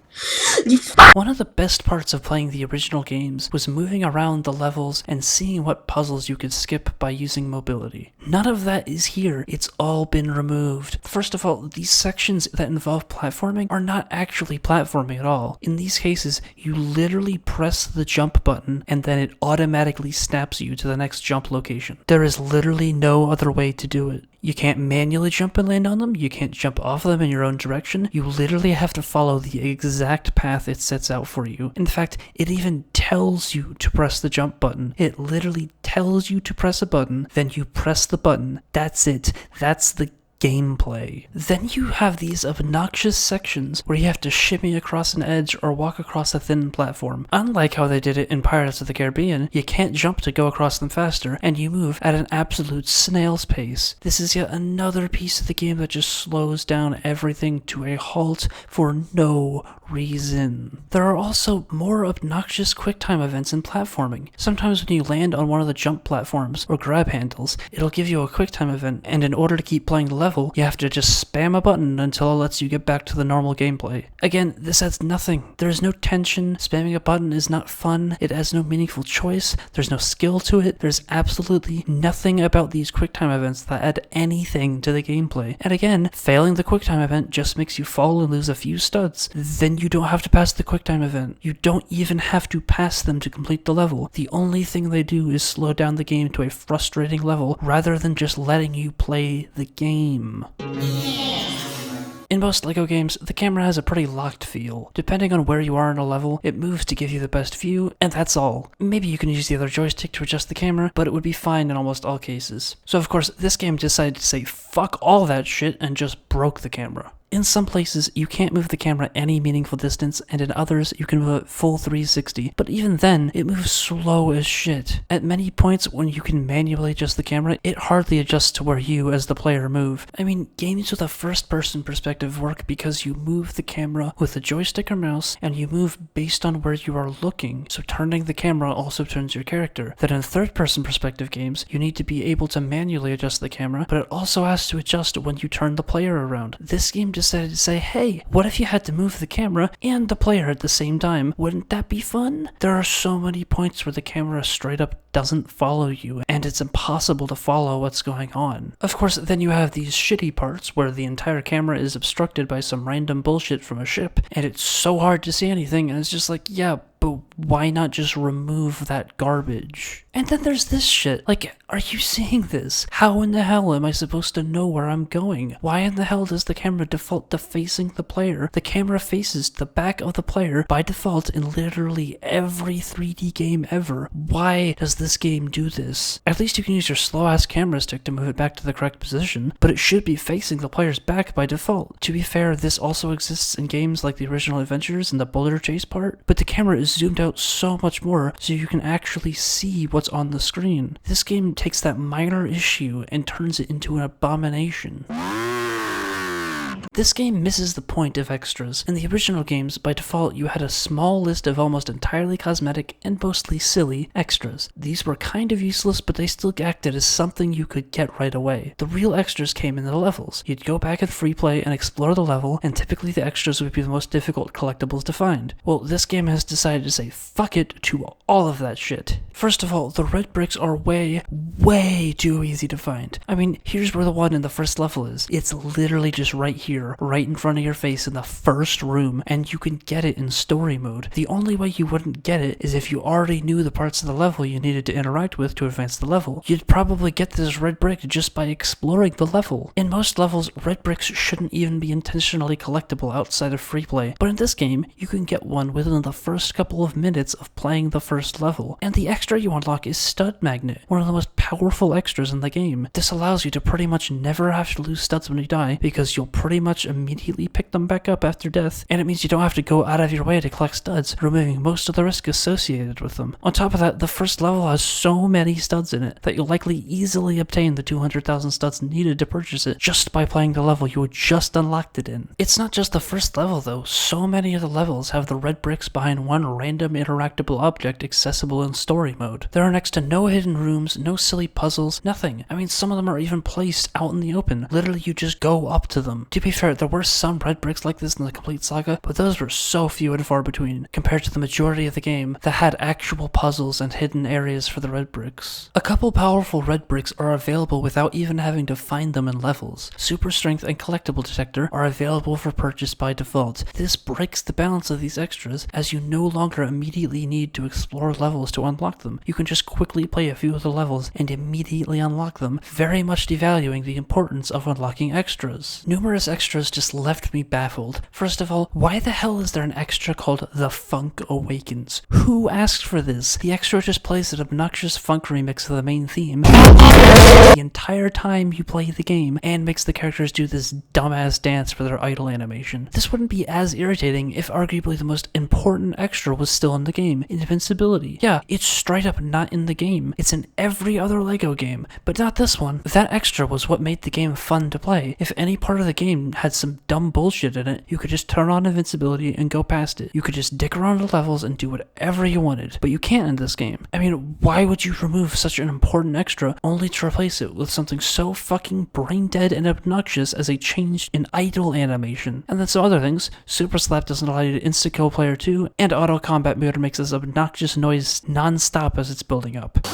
One of the best parts of playing the original games was moving around the levels and seeing what puzzles you could skip by using mobility. None of that is here. It's all been removed. First of all, these sections that involve platforming are not actually platforming at all. In these cases, you literally press the jump button and then it automatically snaps you to the next jump location. There is literally no other way to do it. You can't manually jump and land on them, you can't jump off them in your own direction, you literally have to follow the exact path it sets out for you. In fact, it even tells you to press the jump button. It literally tells you to press a button, then you press the button. That's it. That's the gameplay. Then you have these obnoxious sections where you have to shimmy across an edge or walk across a thin platform. Unlike how they did it in Pirates of the Caribbean, you can't jump to go across them faster, and you move at an absolute snail's pace. This is yet another piece of the game that just slows down everything to a halt for no reason. There are also more obnoxious QuickTime events in platforming. Sometimes when you land on one of the jump platforms or grab handles, it'll give you a QuickTime event, and in order to keep playing the level, you have to just spam a button until it lets you get back to the normal gameplay. Again, this adds nothing. There's no tension. Spamming a button is not fun. It has no meaningful choice. There's no skill to it. There's absolutely nothing about these QuickTime events that add anything to the gameplay. And again, failing the QuickTime event just makes you fall and lose a few studs. Then you don't have to pass the QuickTime event. You don't even have to pass them to complete the level. The only thing they do is slow down the game to a frustrating level rather than just letting you play the game. In most LEGO games, the camera has a pretty locked feel. Depending on where you are in a level, it moves to give you the best view, and that's all. Maybe you can use the other joystick to adjust the camera, but it would be fine in almost all cases. So of course, this game decided to say fuck all that shit and just broke the camera. In some places, you can't move the camera any meaningful distance, and in others, you can move it full 360, but even then, it moves slow as shit. At many points when you can manually adjust the camera, it hardly adjusts to where you, as the player, move. I mean, games with a first-person perspective work because you move the camera with a joystick or mouse, and you move based on where you are looking, so turning the camera also turns your character. Then in third-person perspective games, you need to be able to manually adjust the camera, but it also has to adjust when you turn the player around. This game decided to say, hey, what if you had to move the camera and the player at the same time? Wouldn't that be fun? There are so many points where the camera straight up doesn't follow you, and it's impossible to follow what's going on. Of course, then you have these shitty parts where the entire camera is obstructed by some random bullshit from a ship, and it's so hard to see anything, and it's just like, yeah, but why not just remove that garbage? And then there's this shit. Like, are you seeing this? How in the hell am I supposed to know where I'm going? Why in the hell does the camera default to facing the player? The camera faces the back of the player by default in literally every 3D game ever. Why does this game do this? At least you can use your slow-ass camera stick to move it back to the correct position, but it should be facing the player's back by default. To be fair, this also exists in games like the original Adventures and the boulder chase part, but the camera is zoomed out so much more so you can actually see what's on the screen. This game takes that minor issue and turns it into an abomination. This game misses the point of extras. In the original games, by default, you had a small list of almost entirely cosmetic and mostly silly extras. These were kind of useless, but they still acted as something you could get right away. The real extras came in the levels. You'd go back in free play and explore the level, and typically the extras would be the most difficult collectibles to find. Well, this game has decided to say fuck it to all of that shit. First of all, the red bricks are way too easy to find. I mean, here's where the one in the first level is. It's literally just right here, right in front of your face in the first room, and you can get it in story mode. The only way you wouldn't get it is if you already knew the parts of the level you needed to interact with to advance the level. You'd probably get this red brick just by exploring the level. In most levels, red bricks shouldn't even be intentionally collectible outside of free play, but in this game, you can get one within the first couple of minutes of playing the first level. And the extra you unlock is Stud Magnet, one of the most powerful extras in the game. This allows you to pretty much never have to lose studs when you die, because you'll pretty much immediately pick them back up after death, and it means you don't have to go out of your way to collect studs, removing most of the risk associated with them. On top of that, the first level has so many studs in it that you'll likely easily obtain the 200,000 studs needed to purchase it just by playing the level you just unlocked it in. It's not just the first level though, so many of the levels have the red bricks behind one random interactable object accessible in story mode. There are next to no hidden rooms, no silly puzzles, nothing. I mean, some of them are even placed out in the open. Literally, you just go up to them. To be fair, there were some red bricks like this in the complete saga, but those were so few and far between compared to the majority of the game that had actual puzzles and hidden areas for the red bricks. A couple powerful red bricks are available without even having to find them in levels. Super Strength and Collectible Detector are available for purchase by default. This breaks the balance of these extras, as you no longer immediately need to explore levels to unlock them. You can just quickly play a few of the levels and immediately unlock them, very much devaluing the importance of unlocking extras. Numerous extras just left me baffled. First of all, why the hell is there an extra called The Funk Awakens? Who asked for this? The extra just plays an obnoxious funk remix of the main theme the entire time you play the game, and makes the characters do this dumbass dance for their idle animation. This wouldn't be as irritating if arguably the most important extra was still in the game, invincibility. Yeah, it's straight up not in the game. It's in every other LEGO game, but not this one. That extra was what made the game fun to play. If any part of the game had some dumb bullshit in it, you could just turn on invincibility and go past it. You could just dick around the levels and do whatever you wanted, but you can't in this game. I mean, why would you remove such an important extra only to replace it with something so fucking brain dead and obnoxious as a change in idle animation? And then some other things. Super Slap doesn't allow you to insta-kill player 2, and auto combat mode makes this obnoxious noise non-stop as it's building up.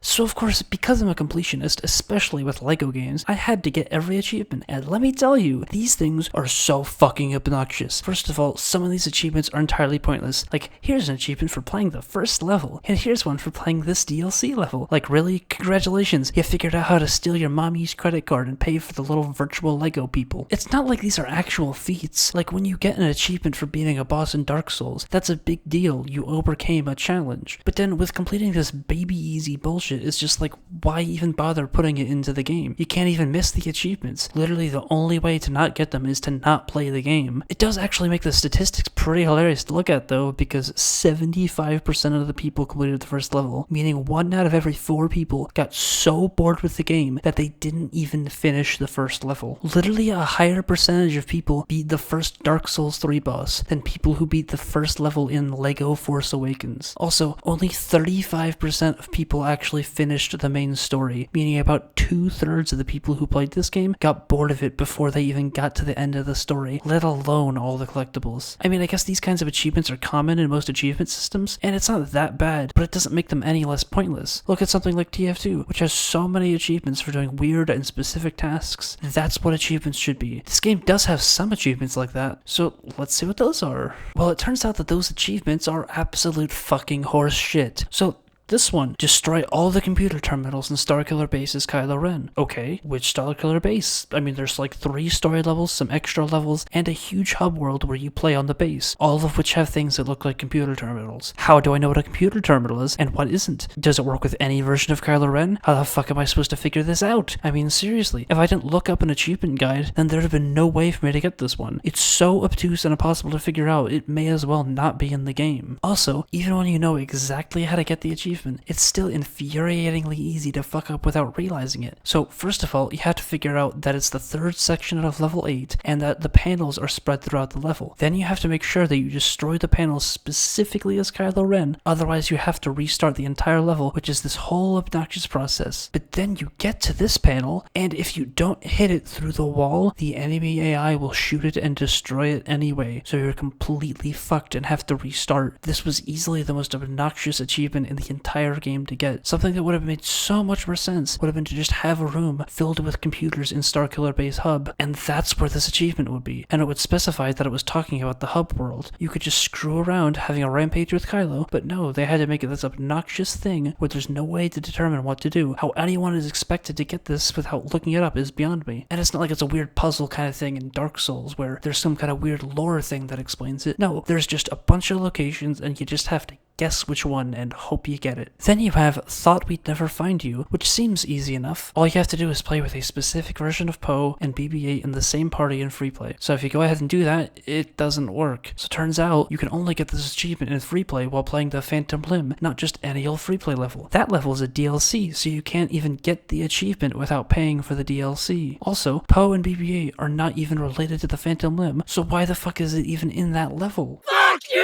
So of course, because I'm a completionist, especially with LEGO games, I had to get every achievement, and let me tell you, these things are so fucking obnoxious. First of all, some of these achievements are entirely pointless. Like, here's an achievement for playing the first level, and here's one for playing this DLC level. Like, really? Congratulations, you figured out how to steal your mommy's credit card and pay for the little virtual LEGO people. It's not like these are actual feats. Like, when you get an achievement for beating a boss in Dark Souls, that's a big deal, you overcame a challenge. But then with completing this baby easy bullshit, it's just like, why even bother putting it into the game? You can't even miss the achievements. Literally the only way to not get them is to not play the game. It does actually make the statistics pretty hilarious to look at though, because 75% of the people completed the first level, meaning 1 out of every 4 people got so bored with the game that they didn't even finish the first level. Literally a higher percentage of people beat the first Dark Souls 3 boss than people who beat the first level in LEGO Force Awakens. Also, only 35% of people actually actually finished the main story, meaning about 2/3 of the people who played this game got bored of it before they even got to the end of the story, let alone all the collectibles. I mean, I guess these kinds of achievements are common in most achievement systems, and it's not that bad, but it doesn't make them any less pointless. Look at something like TF2, which has so many achievements for doing weird and specific tasks. That's what achievements should be. This game does have some achievements like that, so let's see what those are. Well, it turns out that those achievements are absolute fucking horse shit. So this one, destroy all the computer terminals in Starkiller base as Kylo Ren. Okay, which Starkiller base? I mean, there's like 3 story levels, some extra levels, and a huge hub world where you play on the base, all of which have things that look like computer terminals. How do I know what a computer terminal is and what isn't? Does it work with any version of Kylo Ren? How the fuck am I supposed to figure this out? I mean, seriously, if I didn't look up an achievement guide, then there'd have been no way for me to get this one. It's so obtuse and impossible to figure out, it may as well not be in the game. Also, even when you know exactly how to get the achievement, it's still infuriatingly easy to fuck up without realizing it. So first of all, you have to figure out that it's the 3rd section of level 8 and that the panels are spread throughout the level. Then you have to make sure that you destroy the panels specifically as Kylo Ren, otherwise you have to restart the entire level, which is this whole obnoxious process. But then you get to this panel, and if you don't hit it through the wall, the enemy AI will shoot it and destroy it anyway, so you're completely fucked and have to restart. This was easily the most obnoxious achievement in the entire game to get. Something that would have made so much more sense would have been to just have a room filled with computers in Starkiller Base Hub, and that's where this achievement would be. And it would specify that it was talking about the hub world. You could just screw around having a rampage with Kylo, but no, they had to make it this obnoxious thing where there's no way to determine what to do. How anyone is expected to get this without looking it up is beyond me. And it's not like it's a weird puzzle kind of thing in Dark Souls where there's some kind of weird lore thing that explains it. No, there's just a bunch of locations and you just have to guess which one and hope you get it. Then you have Thought We'd Never Find You, which seems easy enough. All you have to do is play with a specific version of Poe and BB-8 in the same party in free play. So if you go ahead and do that, it doesn't work. So it turns out you can only get this achievement in free play while playing the Phantom Limb, not just any old free play level. That level is a DLC, so you can't even get the achievement without paying for the DLC. Also, Poe and BB-8 are not even related to the Phantom Limb, so why the fuck is it even in that level? Fuck you!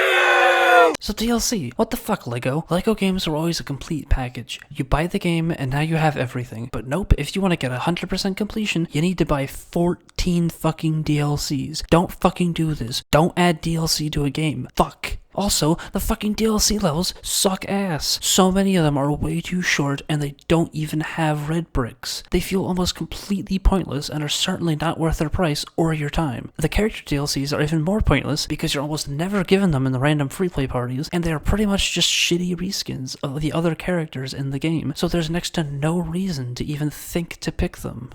So DLC, what the fuck, Lego? Lego games are always a complete package. You buy the game and now you have everything. But nope, if you want to get 100% completion, you need to buy 14 fucking DLCs. Don't fucking do this. Don't add DLC to a game. Fuck. Also, the fucking DLC levels suck ass. So many of them are way too short and they don't even have red bricks. They feel almost completely pointless and are certainly not worth their price or your time. The character DLCs are even more pointless because you're almost never given them in the random free play parties, and they are pretty much just shitty reskins of the other characters in the game, so there's next to no reason to even think to pick them.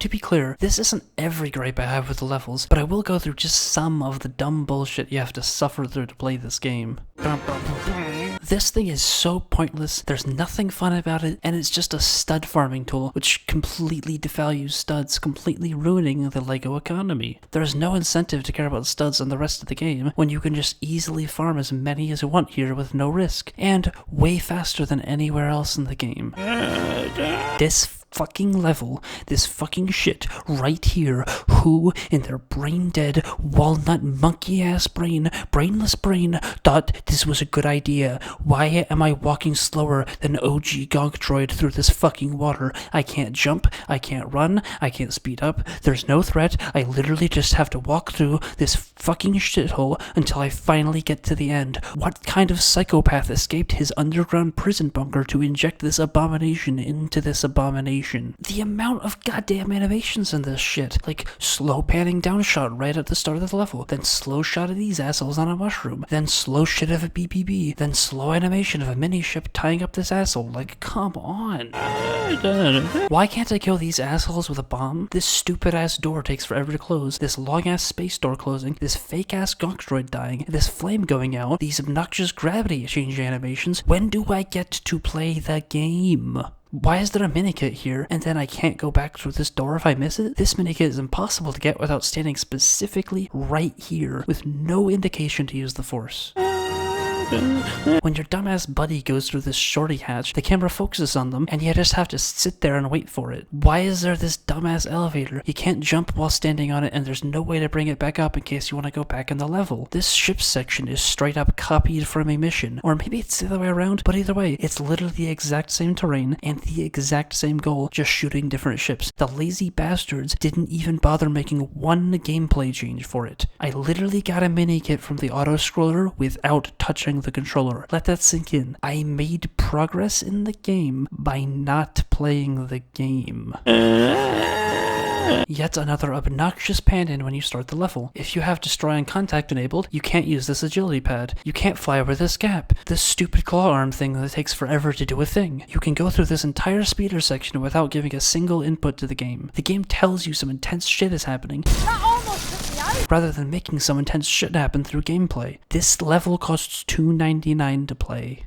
To be clear, this isn't every gripe I have with the levels, but I will go through just some of the dumb bullshit you have to suffer through to play this game. This thing is so pointless, there's nothing fun about it, and it's just a stud farming tool, which completely devalues studs, completely ruining the LEGO economy. There's no incentive to care about studs in the rest of the game, when you can just easily farm as many as you want here with no risk, and way faster than anywhere else in the game. This fucking level, this fucking shit right here, who in their brain dead, walnut monkey ass brain, brainless brain, thought this was a good idea? Why am I walking slower than OG Gonk Droid through this fucking water? I can't jump, I can't run, I can't speed up, there's no threat, I literally just have to walk through this fucking shithole until I finally get to the end. What kind of psychopath escaped his underground prison bunker to inject this abomination into this abomination? The amount of goddamn animations in this shit, like slow panning down shot right at the start of the level, then slow shot of these assholes on a mushroom, then slow shit of a BBB, then slow animation of a mini ship tying up this asshole, like come on. Why can't I kill these assholes with a bomb? This stupid ass door takes forever to close, this long ass space door closing, this fake ass Gonk Droid dying, this flame going out, these obnoxious gravity change animations. When do I get to play the game? Why is there a minikit here, and then I can't go back through this door if I miss it? This minikit is impossible to get without standing specifically right here, with no indication to use the Force. When your dumbass buddy goes through this shorty hatch, the camera focuses on them, and you just have to sit there and wait for it. Why is there this dumbass elevator? You can't jump while standing on it, and there's no way to bring it back up in case you want to go back in the level. This ship section is straight up copied from a mission, or maybe it's the other way around, but either way, it's literally the exact same terrain and the exact same goal, just shooting different ships. The lazy bastards didn't even bother making one gameplay change for it. I literally got a mini kit from the auto-scroller without touching the controller. Let that sink in. I made progress in the game by not playing the game. Yet another obnoxious pan-in when you start the level. If you have Destroy on Contact enabled, you can't use this agility pad. You can't fly over this gap. This stupid claw arm thing that takes forever to do a thing. You can go through this entire speeder section without giving a single input to the game. The game tells you some intense shit is happening, rather than making some intense shit happen through gameplay. This level costs $2.99 to play.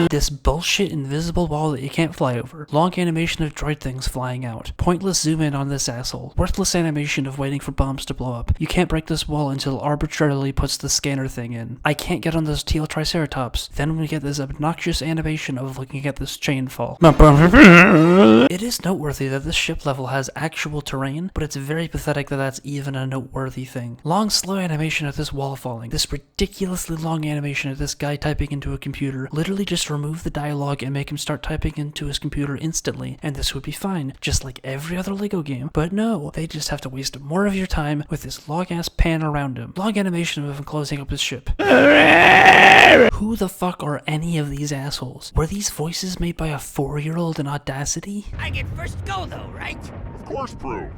This bullshit invisible wall that you can't fly over. Long animation of droid things flying out. Pointless zoom in on this asshole. Worthless animation of waiting for bombs to blow up. You can't break this wall until it arbitrarily puts the scanner thing in. I can't get on this teal triceratops. Then we get this obnoxious animation of looking at this chain fall. It is noteworthy that this ship level has actual terrain, but it's very pathetic that that's even a noteworthy thing. Long slow animation of this wall falling. This ridiculously long animation of this guy typing into a computer. Literally just remove the dialogue and make him start typing into his computer instantly, and this would be fine, just like every other LEGO game. But no, they just have to waste more of your time with this long ass pan around him. Long animation of him closing up his ship. Who the fuck are any of these assholes? Were these voices made by a 4-year-old in Audacity? I get first go though, right? Of course, Pro.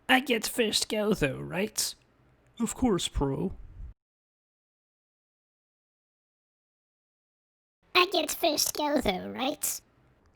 I get first go though, right? Of course, Pro. I get first go though, right?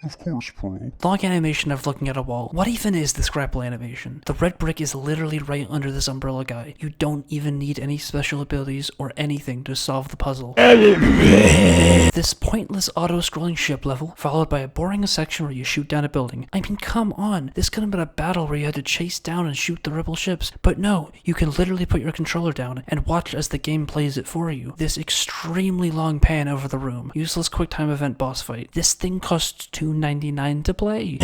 Of course, Pro. Long animation of looking at a wall. What even is this grapple animation? The red brick is literally right under this umbrella guy. You don't even need any special abilities or anything to solve the puzzle. This pointless auto-scrolling ship level, followed by a boring section where you shoot down a building. I mean, come on. This could have been a battle where you had to chase down and shoot the rebel ships. But no, you can literally put your controller down and watch as the game plays it for you. This extremely long pan over the room. Useless QuickTime event boss fight. This thing costs $2.99 to play.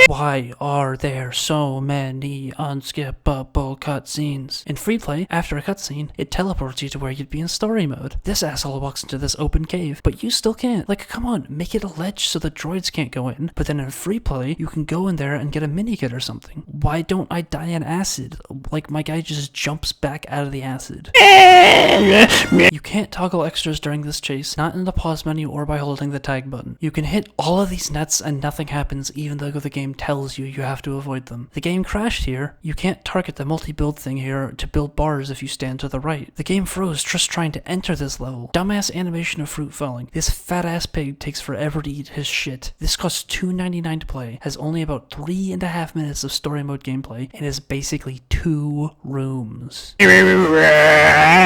Why are there so many unskippable cutscenes? In free play, after a cutscene, it teleports you to where you'd be in story mode. This asshole walks into this open cave, but you still can't. Like, come on, make it a ledge so the droids can't go in. But then in free play, you can go in there and get a mini kit or something. Why don't I die in acid? Like, my guy just jumps back out of the acid. You can't toggle extras during this chase, not in the pause menu or by holding the tag button. You can hit all of these nets and nothing happens even though the game tells you you have to avoid them. The game crashed here. You can't target the multi-build thing here to build bars if you stand to the right. The game froze just trying to enter this level. Dumbass animation of fruit falling. This fat ass pig takes forever to eat his shit. This costs $2.99 to play, has only about 3.5 minutes of story mode gameplay, and is basically 2 rooms.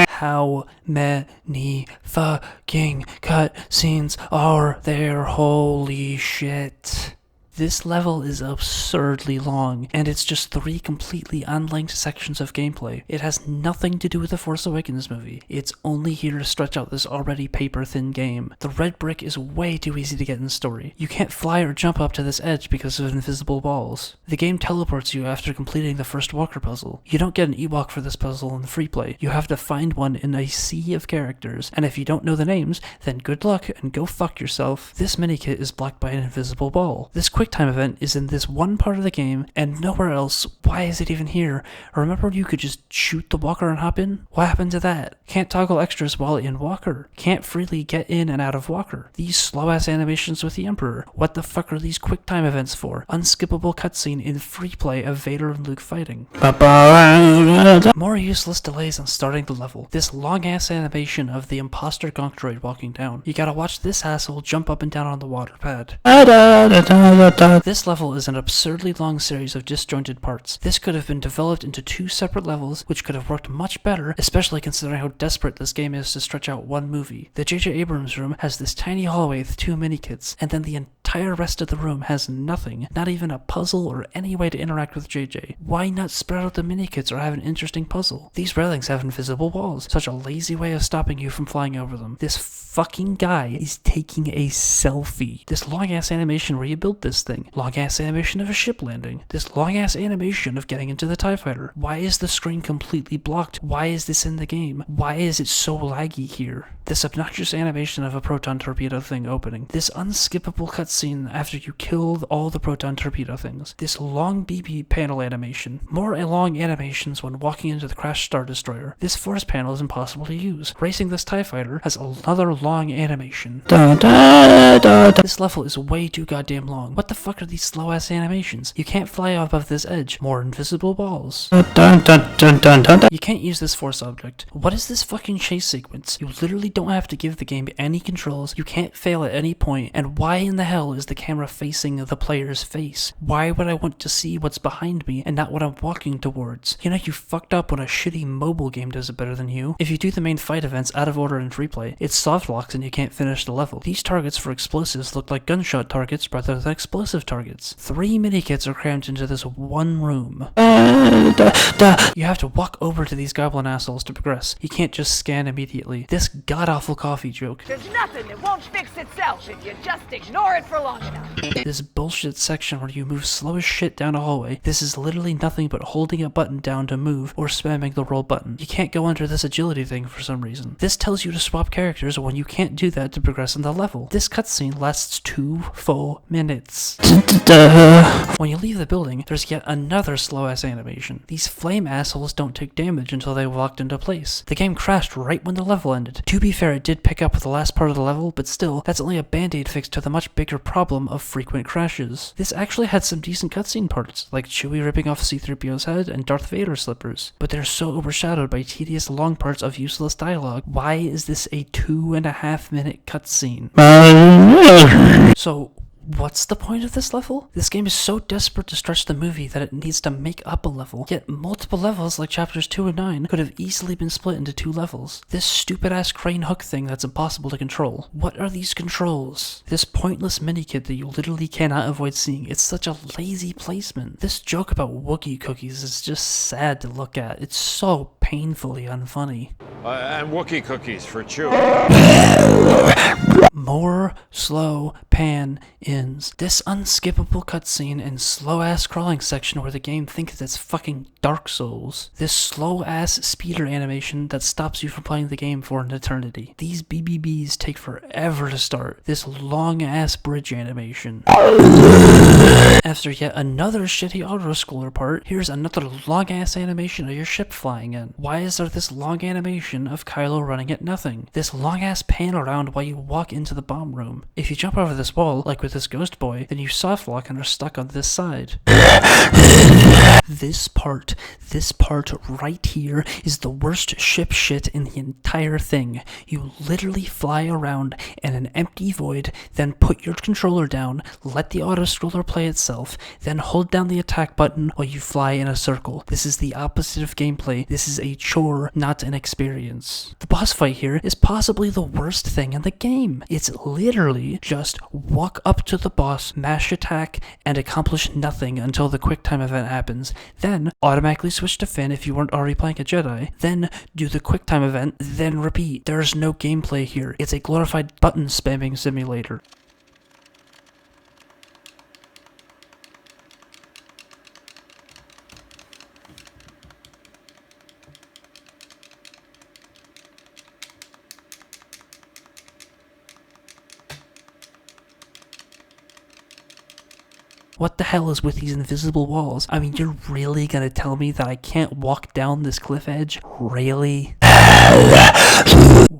How many fucking cutscenes are there? Holy shit. This level is absurdly long, and it's just 3 completely unlinked sections of gameplay. It has nothing to do with the Force Awakens movie. It's only here to stretch out this already paper-thin game. The red brick is way too easy to get in story. You can't fly or jump up to this edge because of invisible walls. The game teleports you after completing the first walker puzzle. You don't get an Ewok for this puzzle in free play. You have to find one in a sea of characters, and if you don't know the names, then good luck and go fuck yourself. This minikit is blocked by an invisible wall. This QuickTime event is in this one part of the game and nowhere else. Why is it even here? Remember you could just shoot the walker and hop in? What happened to that? Can't toggle extras while in walker. Can't freely get in and out of walker. These slow ass animations with the Emperor. What the fuck are these QuickTime events for? Unskippable cutscene in free play of Vader and Luke fighting. More useless delays on starting the level. This long ass animation of the imposter gonk droid walking down. You gotta watch this asshole jump up and down on the water pad. This level is an absurdly long series of disjointed parts. This could have been developed into 2 separate levels, which could have worked much better, especially considering how desperate this game is to stretch out one movie. The J.J. Abrams room has this tiny hallway with 2 mini-kits, and then the entire rest of the room has nothing, not even a puzzle or any way to interact with JJ. Why not spread out the mini-kits or have an interesting puzzle? These railings have invisible walls, such a lazy way of stopping you from flying over them. This fucking guy is taking a selfie. This long-ass animation where you built this thing. Long-ass animation of a ship landing. This long-ass animation of getting into the TIE Fighter. Why is the screen completely blocked? Why is this in the game? Why is it so laggy here? This obnoxious animation of a proton torpedo thing opening. This unskippable cutscene after you killed all the proton torpedo things. This long BB panel animation. More long animations when walking into the crashed Star Destroyer. This force panel is impossible to use. Racing this TIE Fighter has another long animation. This level is way too goddamn long. What the fuck are these slow ass animations? You can't fly above this edge. More invisible balls. You can't use this force object. What is this fucking chase sequence? You literally don't have to give the game any controls. You can't fail at any point. And why in the hell is the camera facing the player's face? Why would I want to see what's behind me and not what I'm walking towards? You know you fucked up when a shitty mobile game does it better than you. If you do the main fight events out of order in free play, it soft locks and you can't finish the level. These targets for explosives look like gunshot targets rather than explosive targets. 3 mini-kits are crammed into this one room. You have to walk over to these goblin assholes to progress. You can't just scan immediately. This god-awful coffee joke. There's nothing that won't fix itself if you just ignore it for long enough. This bullshit section where you move slow as shit down a hallway. This is literally nothing but holding a button down to move or spamming the roll button. You can't go under this agility thing for some reason. This tells you to swap characters when you can't do that to progress in the level. This cutscene lasts 2 full minutes. When you leave the building, there's yet another slow-ass animation. These flame assholes don't take damage until they locked into place. The game crashed right when the level ended. To be fair, it did pick up with the last part of the level, but still, that's only a band-aid fix to the much bigger problem of frequent crashes. This actually had some decent cutscene parts, like Chewie ripping off C-3PO's head and Darth Vader slippers, but they're so overshadowed by tedious long parts of useless dialogue. Why is this a 2.5 minute cutscene? So, what's the point of this level? This game is so desperate to stretch the movie that it needs to make up a level, yet multiple levels like chapters 2 and 9 could have easily been split into 2 levels. This stupid ass crane hook thing that's impossible to control. What are these controls? This pointless mini-kit that you literally cannot avoid seeing. It's such a lazy placement. This joke about Wookiee cookies is just sad to look at. It's so painfully unfunny. And Wookiee cookies for Chewie. More slow pan-ins. This unskippable cutscene and slow-ass crawling section where the game thinks it's fucking Dark Souls. This slow-ass speeder animation that stops you from playing the game for an eternity. These BBBs take forever to start. This long-ass bridge animation. After yet another shitty auto-scroller part, here's another long-ass animation of your ship flying in. Why is there this long animation of Kylo running at nothing? This long-ass pan around while you walk into the bomb room. If you jump over this wall, like with this ghost boy, then you soft lock and are stuck on this side. This part right here is the worst ship shit in the entire thing. You literally fly around in an empty void, then put your controller down, let the auto-scroller play itself, then hold down the attack button while you fly in a circle. This is the opposite of gameplay. This is a chore, not an experience. The boss fight here is possibly the worst thing in the game. It's literally just walk up to the boss, mash attack, and accomplish nothing until the QuickTime event happens. Then automatically switch to Finn if you weren't already playing a Jedi. Then do the QuickTime event, then repeat. There's no gameplay here. It's a glorified button spamming simulator. What the hell is with these invisible walls? I mean, you're really gonna tell me that I can't walk down this cliff edge? Really?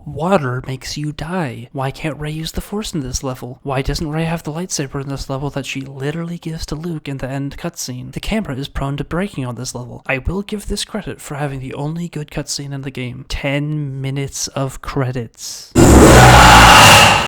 Water makes you die. Why can't Rey use the Force in this level? Why doesn't Rey have the lightsaber in this level that she literally gives to Luke in the end cutscene? The camera is prone to breaking on this level. I will give this credit for having the only good cutscene in the game. 10 minutes of credits.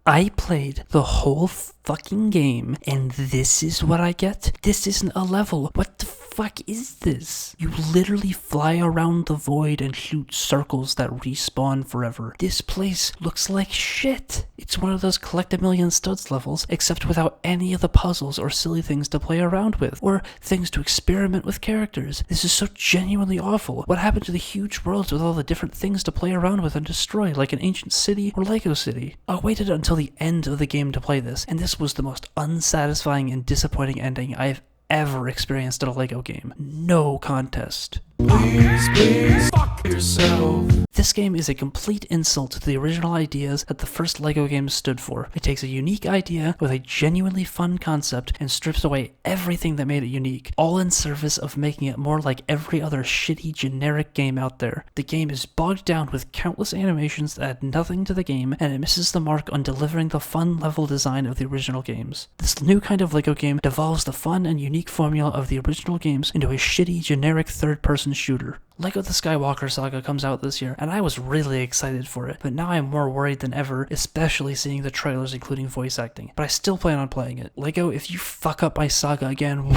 I played the whole fucking game, and this is what I get? This isn't a level. What the fuck is this? You literally fly around the void and shoot circles that respawn forever. This place looks like shit. It's one of those collect a million studs levels, except without any of the puzzles or silly things to play around with, or things to experiment with characters. This is so genuinely awful. What happened to the huge worlds with all the different things to play around with and destroy, like an ancient city or Lego City? I waited until the end of the game to play this, and this was the most unsatisfying and disappointing ending I've ever experienced in a Lego game. No contest. Please, fuck yourself. This game is a complete insult to the original ideas that the first LEGO games stood for. It takes a unique idea with a genuinely fun concept and strips away everything that made it unique, all in service of making it more like every other shitty generic game out there. The game is bogged down with countless animations that add nothing to the game, and it misses the mark on delivering the fun level design of the original games. This new kind of LEGO game devolves the fun and unique formula of the original games into a shitty generic third-person shooter. LEGO The Skywalker Saga comes out this year, and I was really excited for it, but now I'm more worried than ever, especially seeing the trailers including voice acting. But I still plan on playing it. LEGO, if you fuck up my saga again,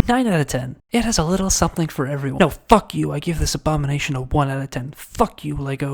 9 out of 10. It has a little something for everyone. No, fuck you, I give this abomination a 1 out of 10. Fuck you, LEGO.